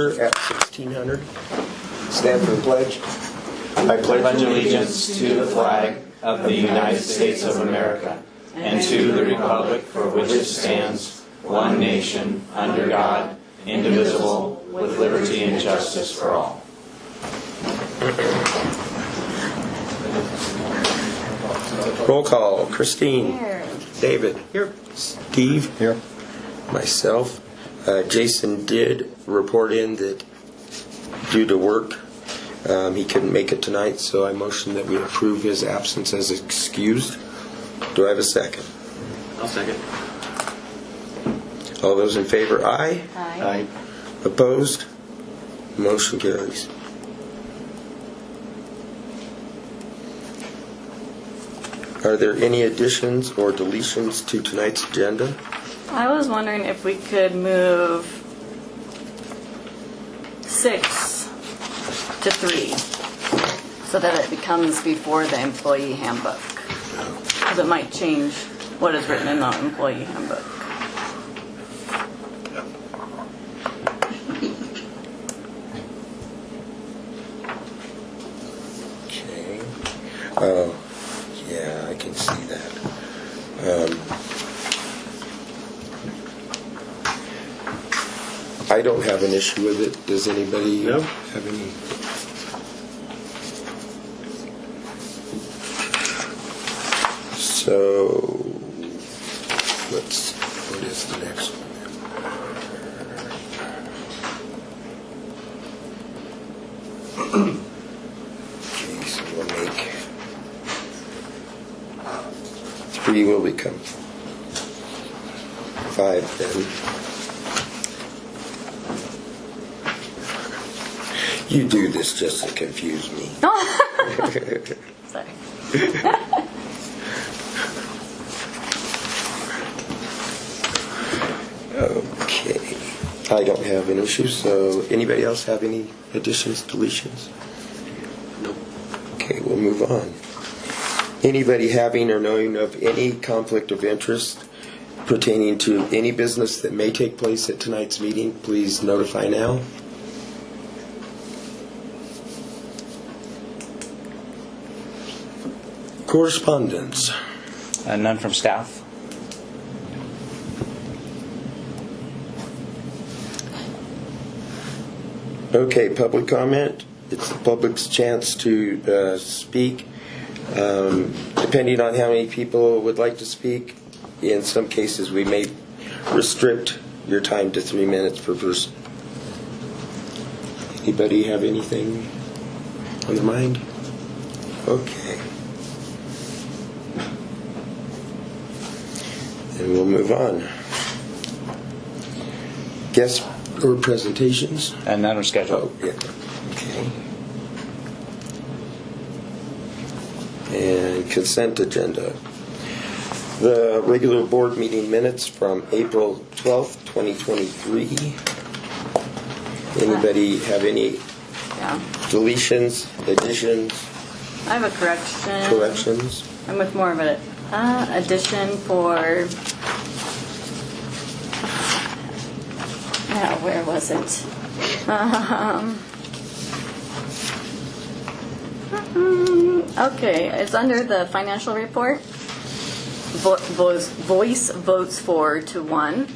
at 1600. Stand for the pledge. I pledge allegiance to the flag of the United States of America and to the republic for which it stands, one nation, under God, indivisible, with liberty and justice for all. Roll call. Christine. Here. David. Here. Steve. Here. Myself. Jason did report in that due to work, he couldn't make it tonight, so I motion that we approve his absence as excused. Do I have a second? I'll second. All those in favor, aye. Aye. Opposed? Motion carries. Are there any additions or deletions to tonight's agenda? I was wondering if we could move 6 to 3 so that it becomes before the employee handbook. Because it might change what is written in the employee handbook. Okay. Oh, yeah, I can see that. I don't have an issue with it. Does anybody have any? So, what is the next one? Okay, so we'll make 3 will become 5 then. You do this just to confuse me. Sorry. Okay. I don't have an issue, so anybody else have any additions, deletions? No. Okay, we'll move on. Anybody having or knowing of any conflict of interest pertaining to any business that may take place at tonight's meeting, please notify now. Correspondence. None from staff. Okay, public comment. It's the public's chance to speak. Depending on how many people would like to speak, in some cases we may restrict your time to 3 minutes per person. Anybody have anything on their mind? Okay. And we'll move on. Guest or presentations? And none are scheduled. Oh, yeah. Okay. And consent agenda. The regular board meeting minutes from April 12th, 2023. Anybody have any deletions, additions, I have a correction. corrections? I'm with more of an addition for... Now, where was it? Okay, it's under the financial report. Voice votes 4-1.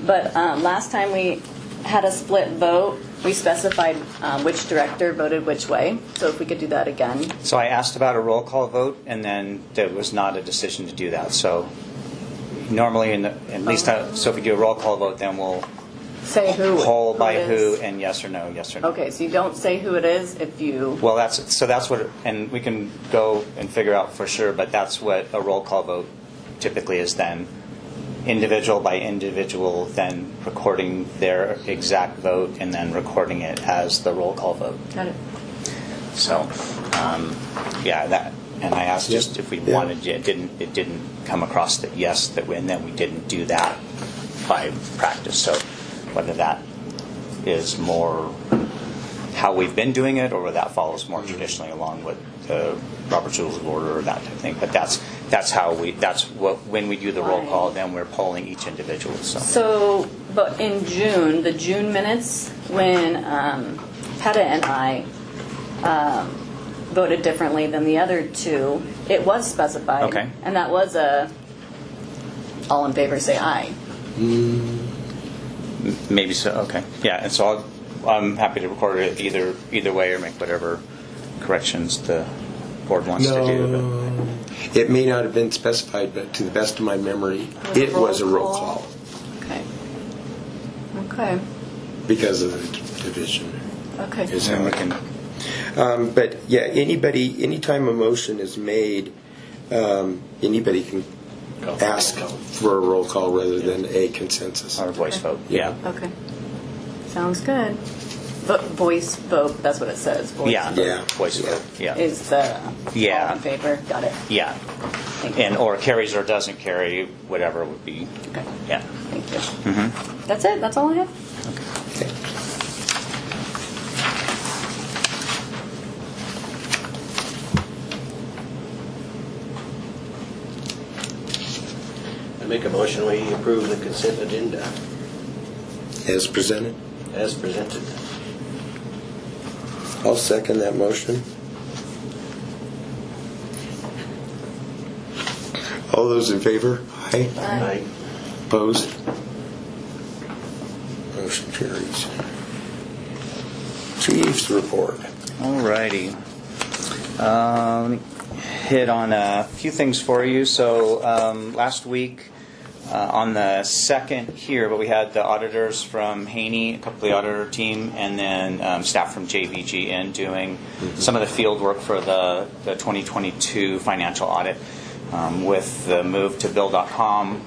But last time we had a split vote, we specified which director voted which way. So if we could do that again. So I asked about a roll call vote, and then there was not a decision to do that. So normally, so if we do a roll call vote, then we'll Say who. poll by it who is. and yes or no, yes or no. Okay, so you don't say who it is if you... Well, that's what, and we can go and figure out for sure, but that's what a roll call vote typically is then. Individual by individual, then recording their exact vote and then recording it as the roll call vote. Got it. So, that, and I asked just if we wanted, it didn't come across that yes, that and then we didn't do that by practice. So whether that is more how we've been doing it or whether that follows more traditionally along with the Robert's Rules of Order or that type of thing. But that's that's when we do the roll call, then we're polling each individual. So, but in June, the June minutes, when Peta and I voted differently than the other two, it was specified. Okay. And that was all in favor, say aye. Maybe so. Okay. Yeah. And so I'm happy to record it either way or make whatever corrections the board wants to do. It may not have been specified, but to the best of my memory, it was a roll call Okay. because of the division. Okay. Is how it can. But yeah, anytime a motion is made, anybody can ask for a roll call rather than a consensus. Or voice vote. Yeah. Okay. Sounds good. Voice vote, that's what it says. Voice Yeah. vote Yeah. Voice vote. Yeah. is the Yeah. all in favor. Got it. Yeah. Thank you. And or carries or doesn't carry, whatever would be. Okay. Yeah. Thank you. That's it. That's all I have. Okay. I make a motion we approve the consent agenda As presented, as presented. I'll second that motion. All those in favor? Aye. Aye. Opposed? Motion carries. Chief's report. Alrighty. Let me hit on a few things for you. So last week on the second here, but we had the auditors from Haney, a couple of the auditor team, and then staff from JVG in doing some of the field work for the 2022 financial audit. With the move to Bill.com,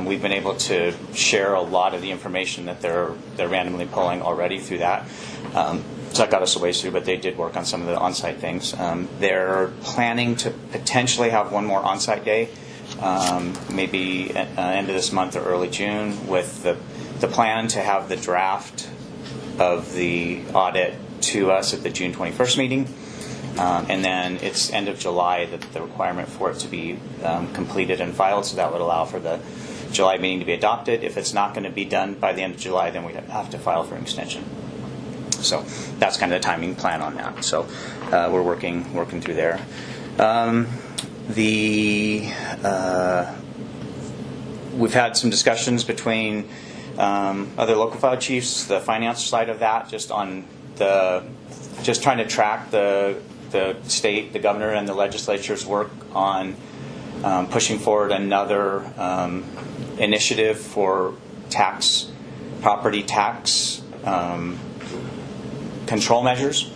we've been able to share a lot of the information that they're randomly pulling already through that. So that got us a ways through, but they did work on some of the on-site things. They're planning to potentially have one more on-site day, maybe at end of this month or early June, with the plan to have the draft of the audit to us at the June 21st meeting. And then it's end of July that the requirement for it to be completed and filed, so that would allow for the July meeting to be adopted. If it's not going to be done by the end of July, then we'd have to file for an extension. So that's kind of the timing plan on that. So we're working through there. We've had some discussions between other local file chiefs, the finance side of that, just trying to track the state, the governor, and the legislature's work on pushing forward another initiative for property tax control measures.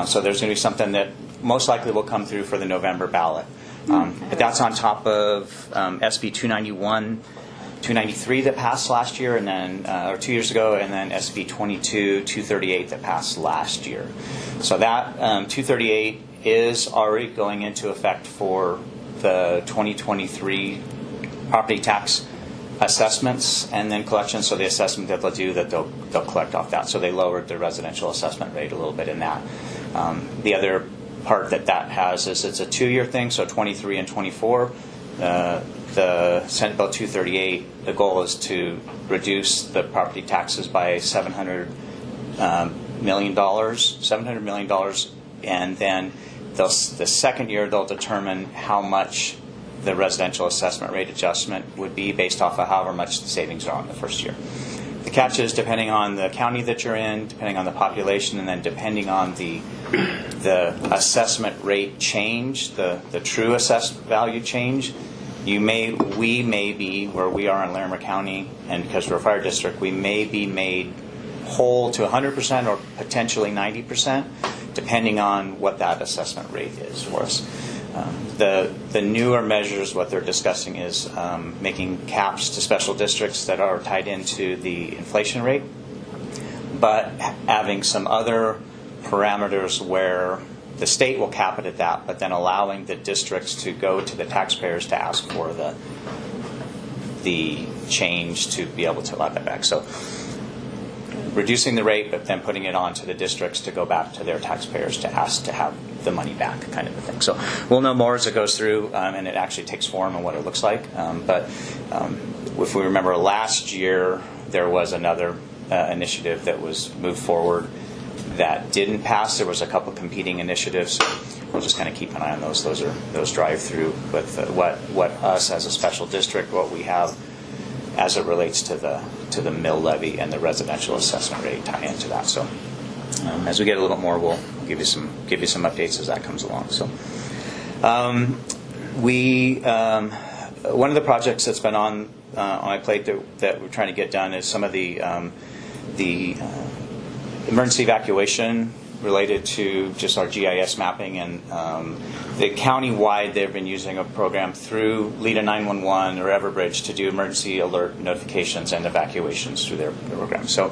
So there's going to be something that most likely will come through for the November ballot. But that's on top of SB 291, 293 that passed last year, and then or 2 years ago, and then SB 22, 238 that passed last year. So that 238 is already going into effect for the 2023 property tax assessments and then collections. So the assessment that they'll do, that they'll collect off that. So they lowered the residential assessment rate a little bit in that. The other part that has is it's a 2-year thing, so 23 and 24. The Senate Bill 238, the goal is to reduce the property taxes by $700 million, and then the second year they'll determine how much the residential assessment rate adjustment would be based off of however much the savings are on the first year. The catch is, depending on the county that you're in, depending on the population, and then depending on the assessment rate change, the true assessed value change, we may be, where we are in Larimer County, and because we're a fire district, we may be made whole to 100% or potentially 90%, depending on what that assessment rate is for us. The newer measures, what they're discussing is making caps to special districts that are tied into the inflation rate, but having some other parameters where the state will cap it at that, but then allowing the districts to go to the taxpayers to ask for the change to be able to allow that back. So reducing the rate, but then putting it on to the districts to go back to their taxpayers to ask to have the money back, kind of a thing. So we'll know more as it goes through, and it actually takes form and what it looks like. But if we remember last year, there was another initiative that was moved forward that didn't pass. There was a couple competing initiatives. We'll just kind of keep an eye on those. Those drive through with what us as a special district, what we have as it relates to the mill levy and the residential assessment rate tie into that. So as we get a little more, we'll give you some updates as that comes along. So one of the projects that's been on my plate that we're trying to get done is some of the emergency evacuation related to just our GIS mapping, and the county-wide they've been using a program through LEDA 911 or Everbridge to do emergency alert notifications and evacuations through their program. So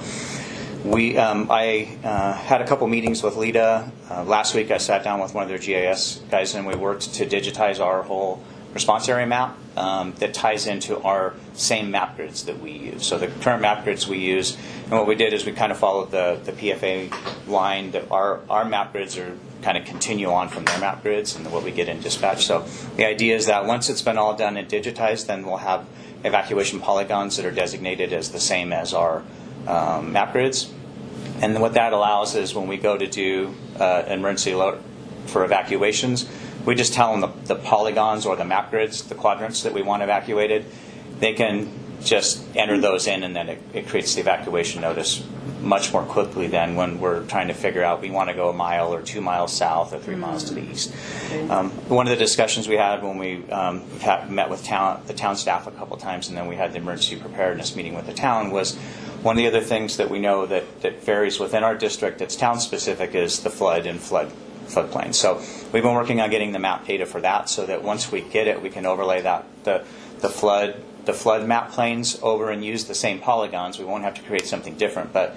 I had a couple meetings with LEDA. Last week I sat down with one of their GIS guys and we worked to digitize our whole response area map that ties into our same map grids that we use. So the current map grids we use, and what we did is we kind of followed the PFA line that our map grids are kind of continue on from their map grids and what we get in dispatch. So the idea is that once it's been all done and digitized, then we'll have evacuation polygons that are designated as the same as our map grids. And what that allows is when we go to do an emergency alert for evacuations, we just tell them the polygons or the map grids, the quadrants that we want evacuated. They can just enter those in, and then it creates the evacuation notice much more quickly than when we're trying to figure out we want to go a mile or 2 miles south or 3 miles to the east. One of the discussions we had when we met with the town staff a couple times, and then we had the emergency preparedness meeting with the town, was one of the other things that we know that varies within our district that's town specific is the flood and floodplain. So we've been working on getting the map data for that, so that once we get it, we can overlay that the flood map planes over and use the same polygons. We won't have to create something different, but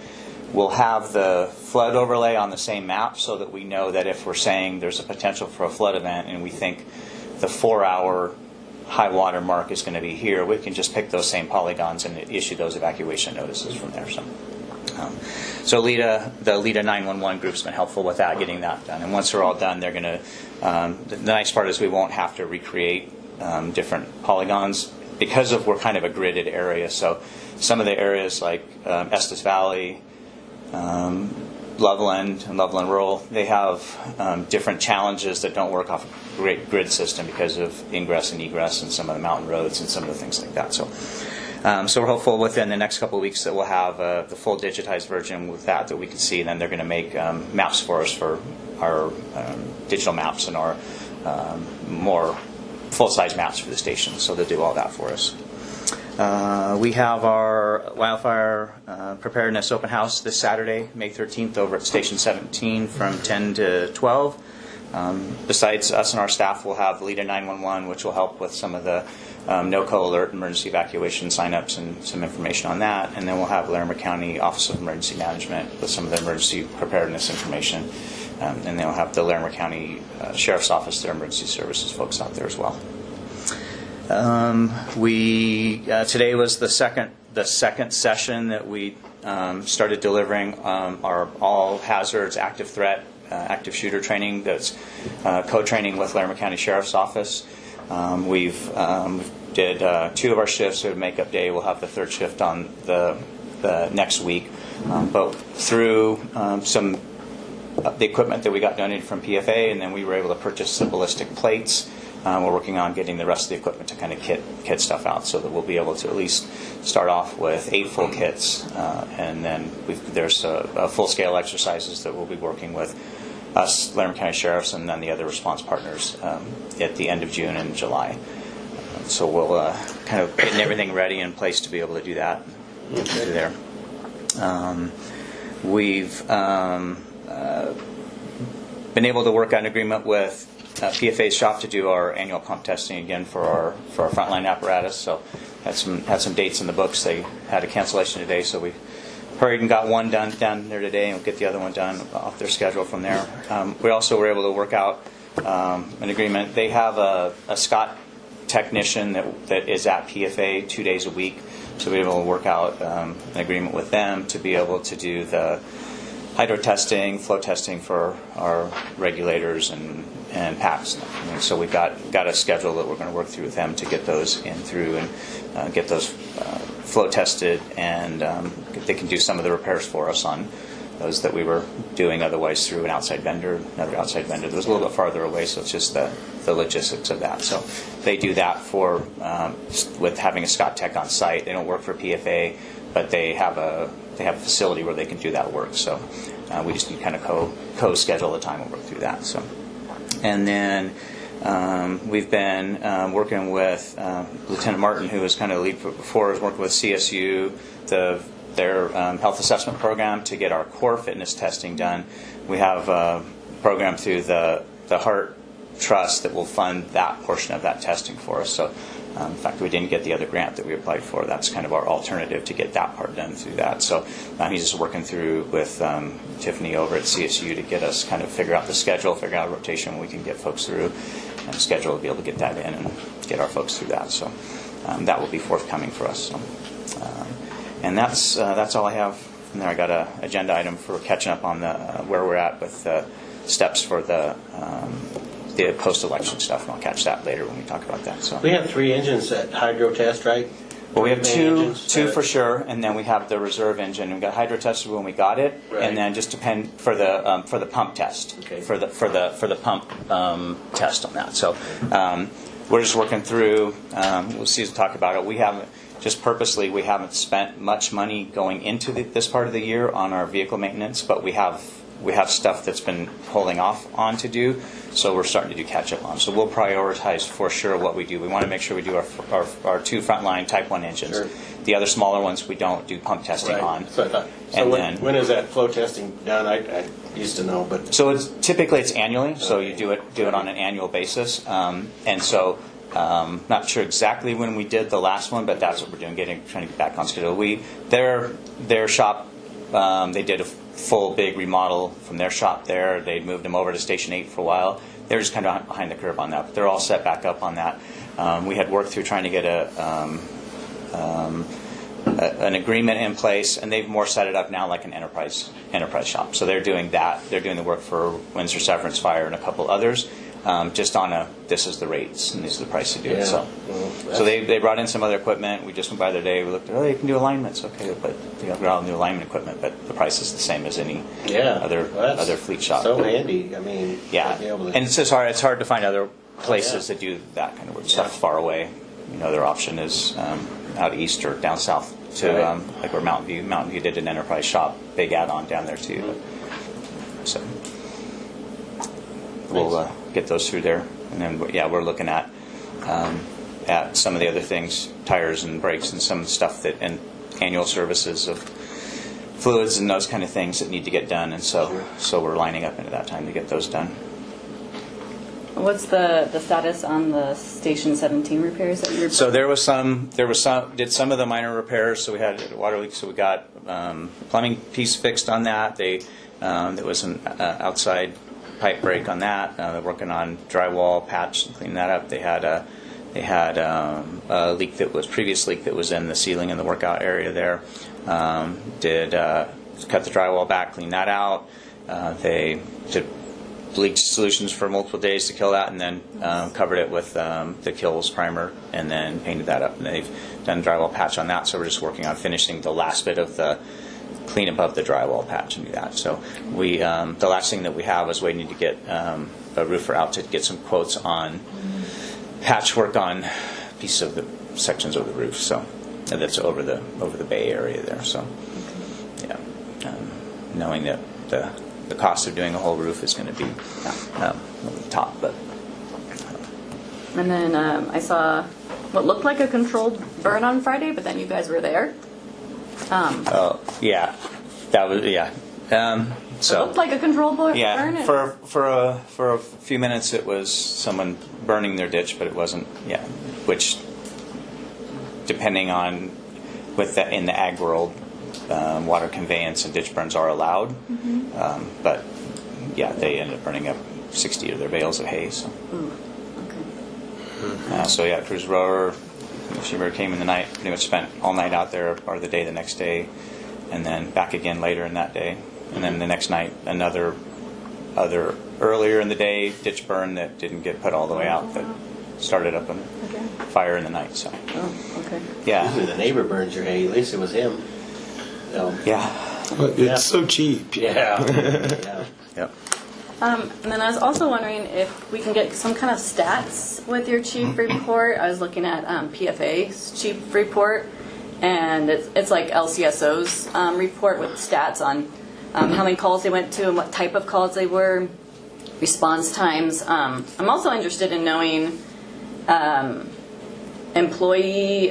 we'll have the flood overlay on the same map so that we know that if we're saying there's a potential for a flood event and we think the 4-hour high water mark is going to be here, we can just pick those same polygons and issue those evacuation notices from there. So the LEDA 911 group's been helpful with that, getting that done. And once they're all done, they're going to. The nice part is we won't have to recreate different polygons because we're kind of a gridded area. So some of the areas like Estes Valley, Loveland, and Loveland Rural, they have different challenges that don't work off a great grid system because of ingress and egress and some of the mountain roads and some of the things like that. So we're hopeful within the next couple of weeks that we'll have the full digitized version with that we can see. And then they're going to make maps for us for our digital maps and our more full-size maps for the station. So they'll do all that for us. We have our wildfire preparedness open house this Saturday, May 13th, over at Station 17 from 10 to 12. Besides us and our staff, we'll have LEDA 911, which will help with some of the NOCO alert emergency evacuation signups and some information on that. And then we'll have Larimer County Office of Emergency Management with some of the emergency preparedness information. And then we'll have the Larimer County Sheriff's Office, their emergency services folks out there as well. Today was the second session that we started delivering our all hazards active threat active shooter training that's co-training with Larimer County Sheriff's Office. We've did 2 of our shifts. So makeup day, we'll have the 3rd shift on the next week. But through the equipment that we got donated from PFA, and then we were able to purchase the ballistic plates. We're working on getting the rest of the equipment to kind of kit stuff out so that we'll be able to at least start off with 8 full kits. And then there's a full-scale exercises that we'll be working with us, Larimer County Sheriffs, and then the other response partners at the end of June and July. So we'll kind of getting everything ready in place to be able to do that through there. We've been able to work out an agreement with PFA's shop to do our annual pump testing again for our frontline apparatus. So had some dates in the books. They had a cancellation today, so we hurried and got one done down there today, and we'll get the other one done off their schedule from there. We also were able to work out an agreement. They have a Scott technician that is at PFA 2 days a week. So we were able to work out an agreement with them to be able to do the hydro testing, flow testing for our regulators and PACs. And so we've got a schedule that we're going to work through with them to get those in through and get those flow tested, and they can do some of the repairs for us on those that we were doing otherwise through an outside vendor, another outside vendor that was a little bit farther away, so it's just the logistics of that. So they do that for with having a Scott Tech on site. They don't work for PFA, but they have a facility where they can do that work. So we just need to kind of co-schedule the time and work through that. So, and then we've been working with Lieutenant Martin, who was kind of the lead before, was working with CSU, their health assessment program to get our core fitness testing done. We have a program through the Heart Trust that will fund that portion of that testing for us. So in fact, we didn't get the other grant that we applied for. That's kind of our alternative to get that part done through that. So he's just working through with Tiffany over at CSU to get us kind of figure out the schedule, figure out a rotation we can get folks through, and schedule to be able to get that in and get our folks through that. So that will be forthcoming for us. So, and that's all I have from there. I got an agenda item for catching up on the where we're at with steps for the post-election stuff, and I'll catch that later when we talk about that. So We have 3 engines at hydro test, right? well, we have Main two engines? for sure, and then we have the reserve engine. We got hydro tested when we got it, Right. and then just depend for the pump test, Okay. for the pump test on that. So we're just working through. We'll see as we talk about it. We haven't just purposely we haven't spent much money going into this part of the year on our vehicle maintenance, but we have stuff that's been holding off on to do, so we're starting to do catch up on. So we'll prioritize for sure what we do. We want to make sure we do our 2 frontline Type 1 engines. Sure. The other smaller ones we don't do pump testing Right. on. So I thought. So And when, then- when is that flow testing done? I used to know, but So it's typically annually. So Okay. you do it on an annual basis, and so. Not sure exactly when we did the last one, but that's what we're doing, trying to get back on schedule. Their shop, they did a full big remodel from their shop there. They moved them over to Station 8 for a while. They were just kind of behind the curve on that, but they're all set back up on that. We had worked through trying to get an agreement in place, and they've more set it up now like an enterprise shop. So they're doing that. They're doing the work for Windsor Severance Fire and a couple others. Just on this is the rates and this is the price to do it. Yeah. So, Well, so they brought in some other equipment. We just went by the day. We looked at, you can do alignments, okay, but got all new alignment equipment, but the price is the same as any other fleet shop. So handy. I mean, Yeah, to be able to, and it's just hard. It's hard to find other places that do that kind of work. Stuff far away. Their option is out east or down south to Right. like where Mountain View. Mountain View did an enterprise shop, big add-on down there too. So we'll get those through there, and then we're looking at some of the other things, tires and brakes and some stuff and annual services of fluids and those kind of things that need to get done, and so we're lining up into that time to get those done. What's the status on the Station 17 repairs that you were? So there was some did some of the minor repairs. So we had a water leak, so we got plumbing piece fixed on that. There was an outside pipe break on that. They're working on drywall patch and clean that up. They had a leak previous leak that was in the ceiling in the workout area there. Did cut the drywall back, clean that out. They did bleach solutions for multiple days to kill that, and then covered it with the Kills primer, and then painted that up. And they've done a drywall patch on that, so we're just working on finishing the last bit of the cleanup of the drywall patch and do that. So we the last thing that we have is waiting to get a roofer out to get some quotes on patchwork on pieces of the sections of the roof. So that's over the Bay Area there. So knowing that the cost of doing a whole roof is going to be over the top, but. And then I saw what looked like a controlled burn on Friday, but then you guys were there. Yeah, that was so it looked like a controlled burn. yeah. For a few minutes, it was someone burning their ditch, but it wasn't. Yeah, which depending on in the ag world, water conveyance and ditch burns are allowed. Mm-hmm. But yeah, they ended up burning up 60 of their bales of hay. So. Ooh, okay. So yeah, Cruise Rower She came in the night, pretty much spent all night out there, part of the day the next day, and then back again later in that day. And then the next night, other earlier in the day ditch burn that didn't get put all the way out that started up a fire in the night. So Oh, okay. yeah, Usually the neighbor burns your hay. At least it was him. So, yeah, But it's so cheap. yeah. Yeah. yep. And then I was also wondering if we can get some kind of stats with your chief report. I was looking at PFA's chief report, and it's like LCSO's report with stats on how many calls they went to and what type of calls they were, response times. I'm also interested in knowing employee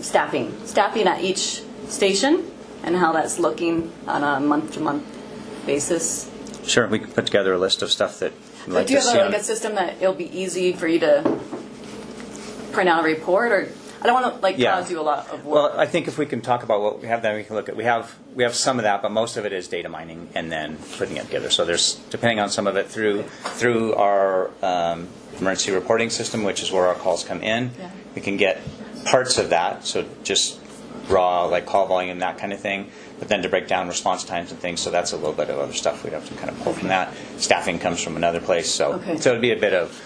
staffing at each station and how that's looking on a month-to-month basis. Sure, we could put together a list of stuff that we'd like Do you to have see. like a system that it'll be easy for you to print out a report, or I don't want to Yeah. cause you a lot of work. Well, I think if we can talk about what we have, then we can look at. We have some of that, but most of it is data mining and then putting it together. So there's, depending on some of it, through our emergency reporting system, which is where our calls come in. Yeah. We can get parts of that, so just raw like call volume, that kind of thing. But then to break down response times and things, so that's a little bit of other stuff we'd have to kind of pull from that. Staffing comes from another place, so Okay. so it'd be a bit of.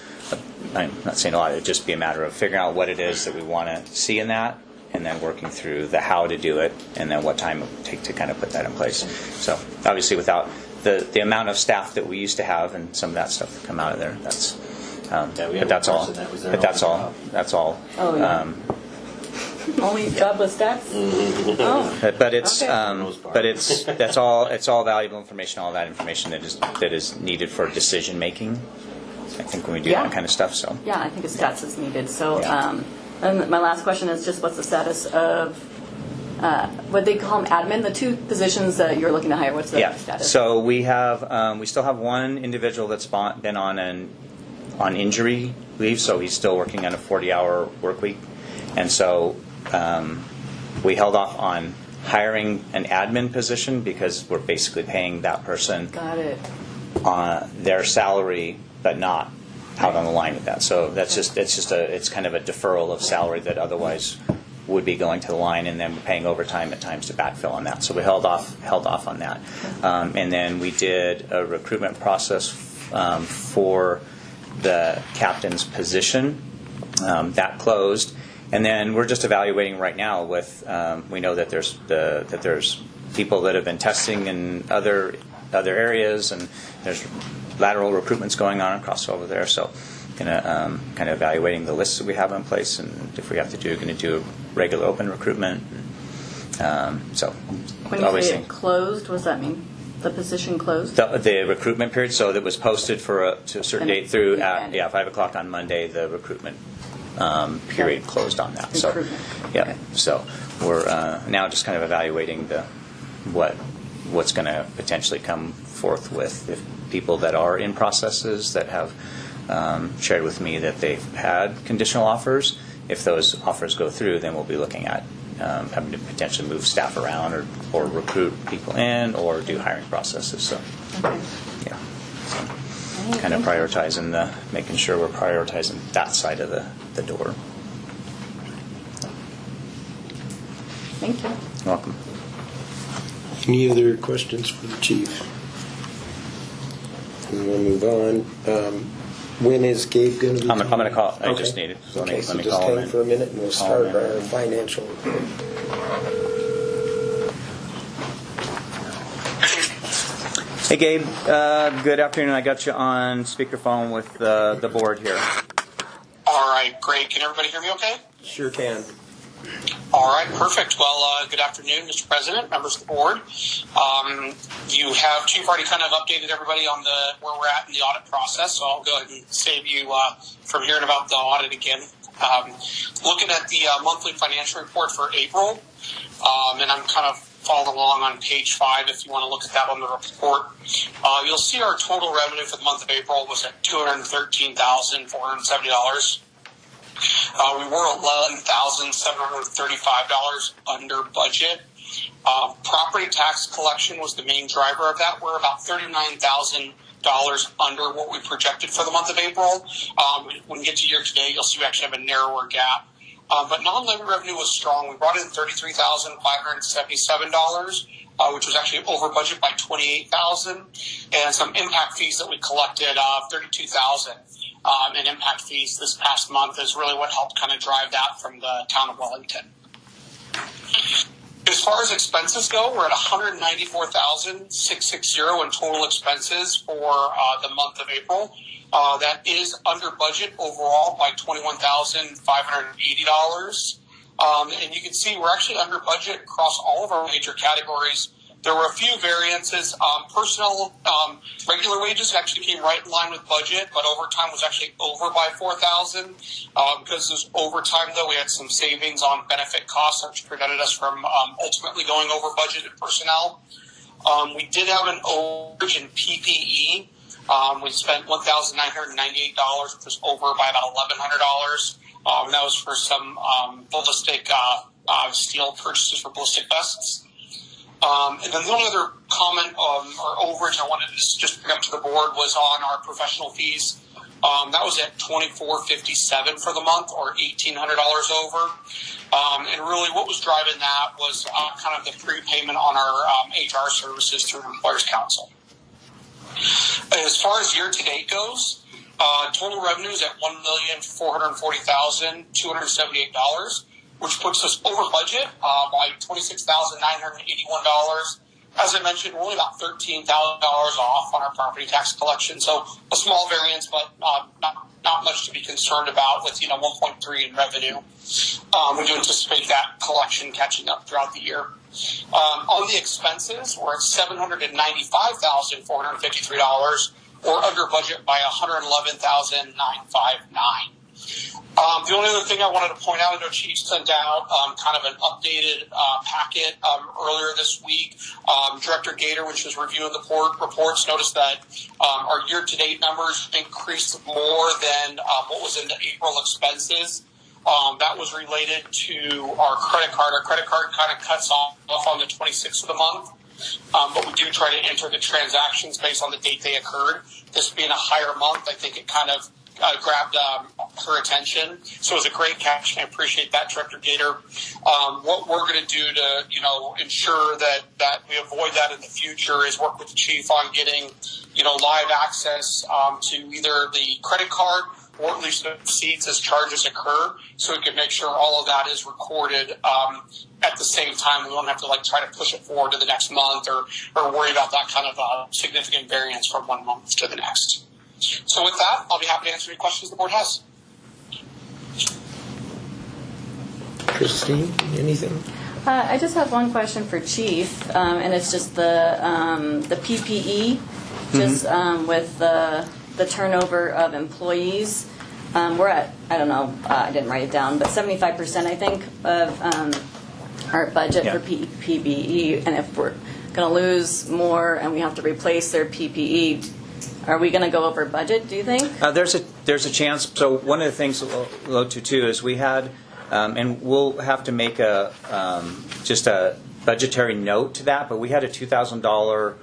I'm not saying a lot. It'd just be a matter of figuring out what it is that we want to see in that, and then working through the how to do it, and then what time it would take to kind of put that in place. So obviously, without the amount of staff that we used to have, and some of that stuff that come out of there, that's. we But have that's a all. person that was there But that's all all. That's all. Oh, yeah. Only job with stats? Oh. But it's Okay. most part. but it's all valuable information. All that information that is needed for decision making. I think when we do Yeah. that kind of stuff. So Yeah, I think a stats is needed. So, Yeah. and my last question is just what's the status of, what they call them, admin, the two positions that you're looking to hire, what's the yeah. status? So we still have one individual that's been on injury leave. So he's still working on a 40-hour work week, and so we held off on hiring an admin position because we're basically paying that person Got it. their salary, but not out on the line with that. So it's kind of a deferral of salary that otherwise would be going to the line, and then paying overtime at times to backfill on that. So we held off on that, and then we did a recruitment process for the captain's position that closed. And then we're just evaluating right now. With we know that there's people that have been testing in other areas, and there's lateral recruitments going on across over there. So, kind of evaluating the lists that we have in place, and if we have to going to do regular open recruitment. So, When you always say think- it closed, what does that mean? The position closed? the recruitment period. So that was posted to a certain And date through and- 5:00 on Monday. The recruitment period closed on that. So, Recruitment. yeah. Okay. So we're now just kind of evaluating what's going to potentially come forth with if people that are in processes that have shared with me that they've had conditional offers. If those offers go through, then we'll be looking at having to potentially move staff around or recruit people in or do hiring processes. So, Okay. yeah. All right, Kind of thank you. prioritizing making sure we're prioritizing that side of the door. Thank you. You're welcome. Any other questions for the chief? And we'll move on. When is Gabe going to be? I'm going to call. I Okay. just need it. So Okay, so let me just call him hang in. for a minute and we'll Call start him in. our financial report. Hey, Gabe. Good afternoon. I got you on speakerphone with the board here. All right, great. Can everybody hear me okay? Sure can. All right, perfect. Well, good afternoon, Mr. President, members of the board. Chief already kind of updated everybody on where we're at in the audit process, so I'll go ahead and save you from hearing about the audit again. Looking at the monthly financial report for April, and I'm kind of following along on page 5 if you want to look at that on the report. You'll see our total revenue for the month of April was at $213,470. We were $11,735 under budget. Property tax collection was the main driver of that. We're about $39,000 under what we projected for the month of April. When you get to year to date, you'll see we actually have a narrower gap. But non-levy revenue was strong. We brought in $33,577, which was actually over budget by $28,000, and some impact fees that we collected, $32,000 in impact fees this past month is really what helped kind of drive that from the town of Wellington. As far as expenses go, we're at $194,660 in total expenses for the month of April. That is under budget overall by $21,580. And you can see we're actually under budget across all of our major categories. There were a few variances. Personnel regular wages actually came right in line with budget, but overtime was actually over by $4,000. Because there's overtime, though, we had some savings on benefit costs, which prevented us from ultimately going over budget in personnel. We did have an overage in PPE. We spent $1,998, which was over by about $1,100. That was for some ballistic steel purchases for ballistic vests. And then the only other comment or overage I wanted to just bring up to the board was on our professional fees. That was at $2,457 for the month, or $1,800 over. And really what was driving that was kind of the prepayment on our HR services through Employers Council. As far as year-to-date goes, total revenue is at $1,440,278, which puts us over budget by $26,981. As I mentioned, we're only about $13,000 off on our property tax collection, so a small variance, but not much to be concerned about with 1.3 in revenue. We do anticipate that collection catching up throughout the year. On the expenses, we're at $795,453, or under budget by $111,959. The only other thing I wanted to point out, I know Chief sent out kind of an updated packet earlier this week. Director Gator, which was reviewing the reports, noticed that our year-to-date numbers increased more than what was in the April expenses. That was related to our credit card. Our credit card kind of cuts off on the 26th of the month. But we do try to enter the transactions based on the date they occurred. This being a higher month, I think it kind of grabbed her attention. So it was a great catch, and I appreciate that, Director Gator. What we're going to do to, ensure that we avoid that in the future is work with the chief on getting, live access to either the credit card or at least the receipts as charges occur, so we can make sure all of that is recorded at the same time. We don't have to try to push it forward to the next month or worry about that kind of significant variance from one month to the next. So with that, I'll be happy to answer any questions the board has. Christine, anything? I just have one question for Chief, and it's just the PPE, just with the turnover of employees. We're at, I don't know, I didn't write it down, but 75%, I think, of our budget for PPE. And if we're going to lose more and we have to replace their PPE, are we going to go over budget, do you think? There's a chance. So one of the things we'll to too is we had, and we'll have to make just a budgetary note to that, but we had a $2,000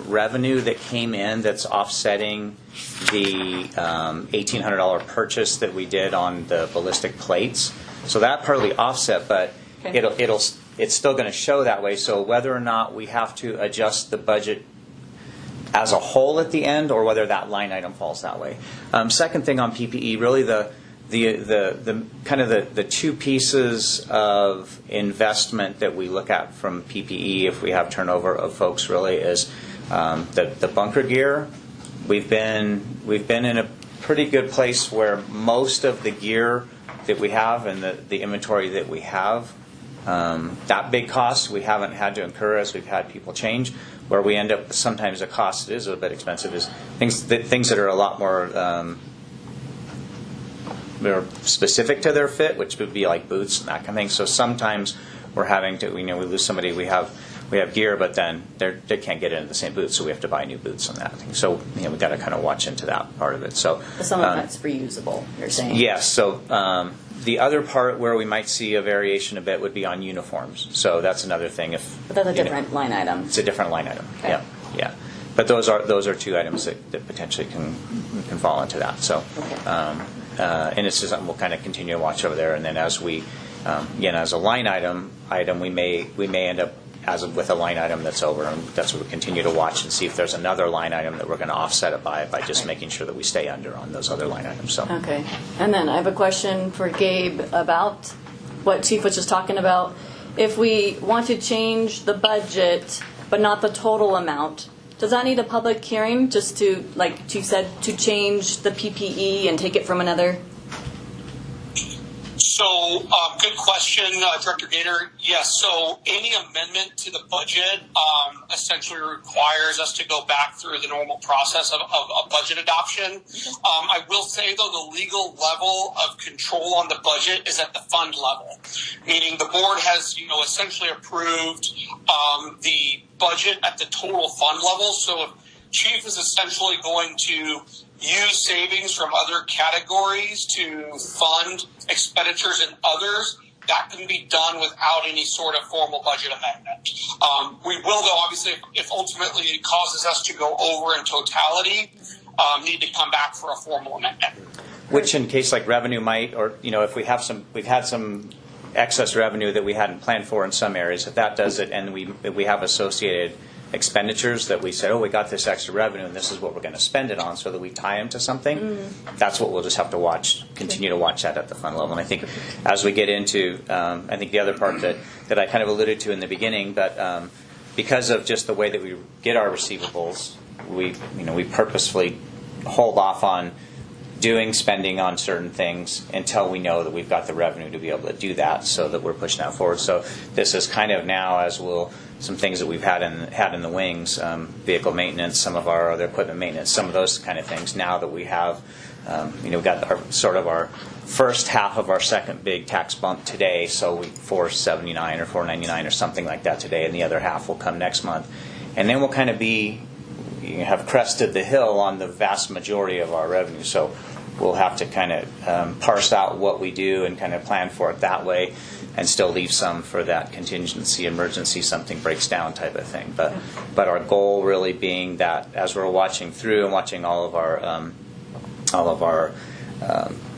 revenue that came in that's offsetting the $1,800 purchase that we did on the ballistic plates. So that partly offset, but it's still going to show that way. So whether or not we have to adjust the budget as a whole at the end, or whether that line item falls that way. Second thing on PPE, really the kind of the two pieces of investment that we look at from PPE if we have turnover of folks really is the bunker gear. We've been in a pretty good place where most of the gear that we have and the inventory that we have, that big cost we haven't had to incur as we've had people change. Where we end up sometimes the cost is a bit expensive is things that are a lot more specific to their fit, which would be like boots and that kind of thing. So sometimes we're having to, we lose somebody, we have gear, but then they can't get into the same boots, so we have to buy new boots and that thing. So we've got to kind of watch into that part of it. So some of that's reusable, you're saying? Yes. So the other part where we might see a variation a bit would be on uniforms. So that's another thing. But that's a different line item. It's a different line item. Okay. Yeah. But those are two items that potentially can fall into that. So, okay. and it's just something we'll kind of continue to watch over there. And then as we, again, as a line item, we may end up with a line item that's over, and that's what we continue to watch and see if there's another line item that we're going to offset it by just making sure that we stay under on those other line items. So. Okay. And then I have a question for Gabe about what Chief was just talking about. If we want to change the budget but not the total amount, does that need a public hearing just to, like Chief said, to change the PPE and take it from another? So, good question, Director Gator. Yes, so any amendment to the budget essentially requires us to go back through the normal process of a budget adoption. I will say, though, the legal level of control on the budget is at the fund level, meaning the board has, essentially approved the budget at the total fund level. So if Chief is essentially going to use savings from other categories to fund expenditures in others, that can be done without any sort of formal budget amendment. We will, though, obviously, if ultimately it causes us to go over in totality, need to come back for a formal amendment. Which, in case like revenue might, or if we've had some excess revenue that we hadn't planned for in some areas, if that does it, and we have associated expenditures that we said, we got this extra revenue and this is what we're going to spend it on, so that we tie them to something. That's what we'll just have to continue to watch that at the fund level. And I think as we get into, I think the other part that I kind of alluded to in the beginning, but because of just the way that we get our receivables, we purposefully hold off on doing spending on certain things until we know that we've got the revenue to be able to do that, so that we're pushing that forward. So this is kind of now, as some things that we've had in the wings, vehicle maintenance, some of our other equipment maintenance, some of those kind of things. Now that we have, we got our first half of our second big tax bump today, so we $479 or $499 or something like that today, and the other half will come next month, and then we'll kind of have crested the hill on the vast majority of our revenue. So we'll have to kind of parse out what we do and kind of plan for it that way, and still leave some for that contingency, emergency, something breaks down type of thing. But our goal really being that as we're watching through and watching all of our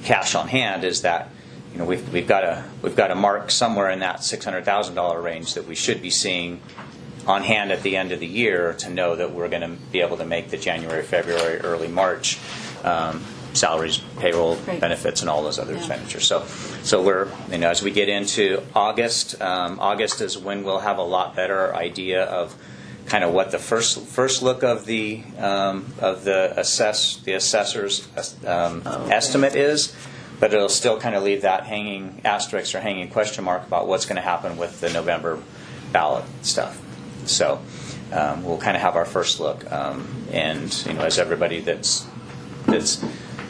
cash on hand, is that we've got a mark somewhere in that $600,000 range that we should be seeing on hand at the end of the year, to know that we're going to be able to make the January, February, early March salaries, payroll, benefits, and all those other expenditures. So we're, as we get into August, August is when we'll have a lot better idea of kind of what the first look of the assessor's estimate is, but it'll still kind of leave that hanging asterisk or hanging question mark about what's going to happen with the November ballot stuff. So we'll kind of have our first look, and as everybody that's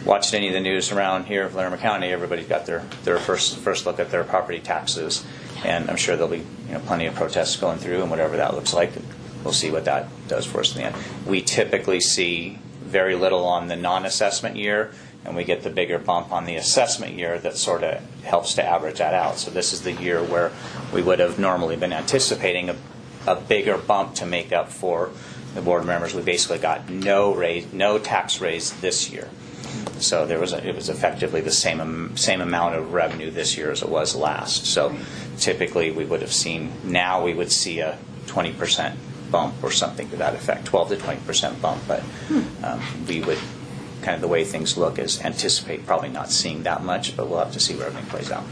watched any of the news around here of Larimer County, everybody's got their first look at their property taxes, and I'm sure there'll be plenty of protests going through, and whatever that looks like, we'll see what that does for us in the end. We typically see very little on the non-assessment year, and we get the bigger bump on the assessment year that sort of helps to average that out. So this is the year where we would have normally been anticipating a bigger bump to make up for the board members. We basically got no tax raise this year. So it was effectively the same amount of revenue this year as it was last. So typically we would see a 20% bump or something to that effect, 12 to 20% bump. But we would, kind of the way things look, is anticipate probably not seeing that much, but we'll have to see where everything plays out.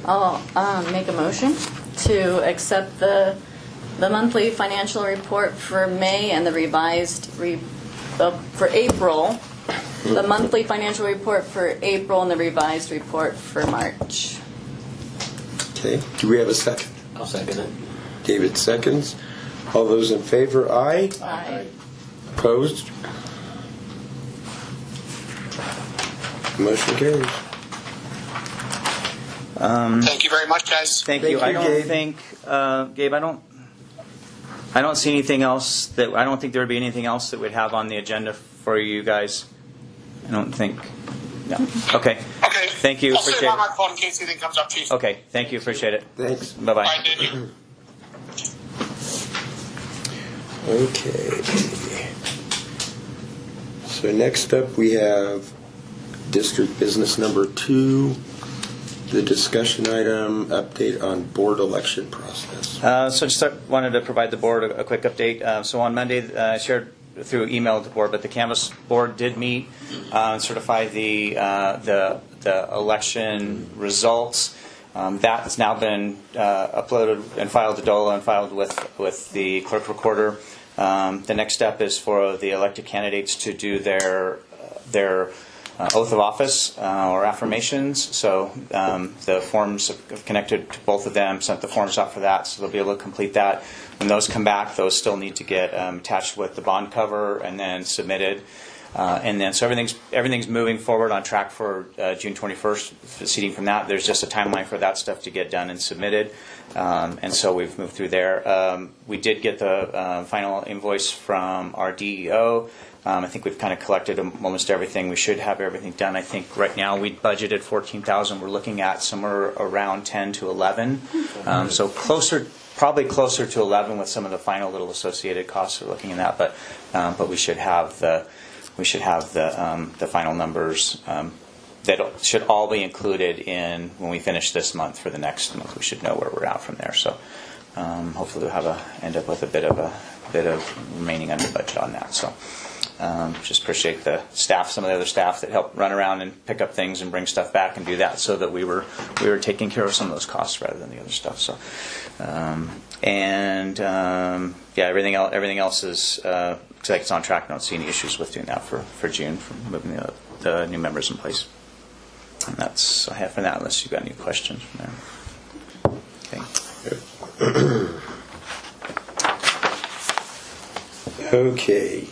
I'll make a motion to accept the monthly financial report for May and the revised for April, the monthly financial report for April and the revised report for March. Okay. Do we have a second? I'll second it. David seconds. All those in favor, aye. Aye. Opposed? Motion carries. Thank you very much, guys. Thank you. I don't Gabe. think, Gabe, I don't see anything else I don't think there would be anything else that we'd have on the agenda for you guys. I don't think. No. Okay. Okay. Thank you. I'll sit Appreciate on my it. phone in case anything comes up, Chief. Okay. Thank you. Appreciate it. Thanks. Bye-bye. Bye, thank you. Okay. So next up, we have district business number 2, the discussion item, update on board election process. So just wanted to provide the board a quick update. So on Monday, I shared through email to the board, but the Canvas board did meet and certify the election results. That's now been uploaded and filed to DOLA and filed with the clerk recorder. The next step is for the elected candidates to do their oath of office or affirmations. So the forms have connected to both of them, sent the forms out for that, so they'll be able to complete that. When those come back, those still need to get attached with the bond cover and then submitted. And then so everything's moving forward on track for June 21st. Proceeding from that, there's just a timeline for that stuff to get done and submitted. And so we've moved through there. We did get the final invoice from our DEO. I think we've kind of collected almost everything. We should have everything done. I think right now we budgeted $14,000. We're looking at somewhere around 10 to 11. So probably closer to 11 with some of the final little associated costs. We're looking at that, but we should have the final numbers. That should all be included in when we finish this month. For the next month, we should know where we're at from there. So hopefully we'll end up with a bit of remaining under budget on that. So. Just appreciate the staff, some of the other staff that help run around and pick up things and bring stuff back and do that, so that we were taking care of some of those costs rather than the other stuff. So, everything else is looks like it's on track. I don't see any issues with doing that for June, for moving the new members in place. And that's all I have for that, unless you've got any questions from there. Okay.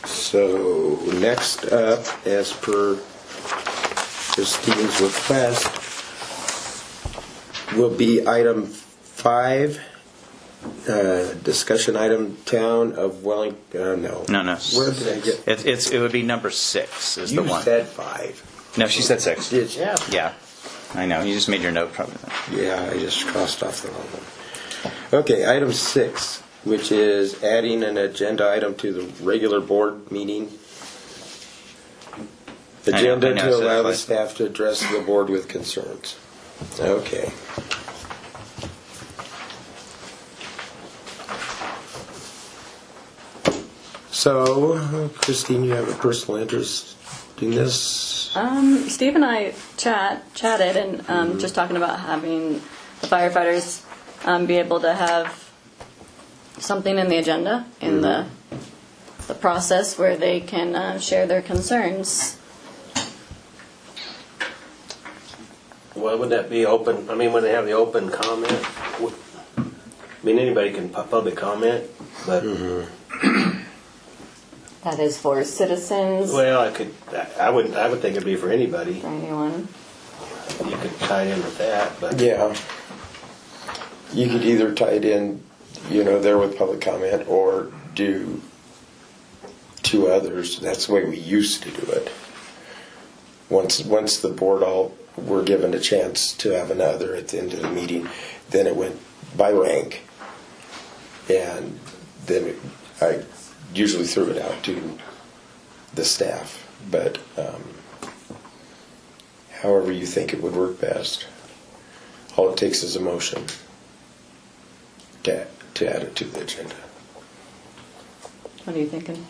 So next up, as per Christine's request, will be item 5, discussion item, town of Wellington. No. Where did I get? It would be number 6 is the one. You said 5. No, she said 6. Did you? Yeah. I know. You just made your note probably. Yeah, I just crossed off the wrong one. Okay, item 6. Which is adding an agenda item to the regular board meeting. Agenda to allow the staff to address the board with concerns. Okay. So, Christine, you have a personal interest in this? Steve and I chatted and just talking about having the firefighters be able to have something in the agenda in the process where they can share their concerns. Well, would that be open? I mean, when they have the open comment, I mean, anybody can public comment, but That is for citizens. well, I would think it'd be for anybody. For anyone. You could tie it in with that, but Yeah. You could either tie it in, there with public comment, or do 2 others. That's the way we used to do it. Once the board all were given a chance to have another at the end of the meeting, then it went by rank. And then I usually threw it out to the staff. But however you think it would work best. All it takes is a motion to add it to the agenda. What are you thinking?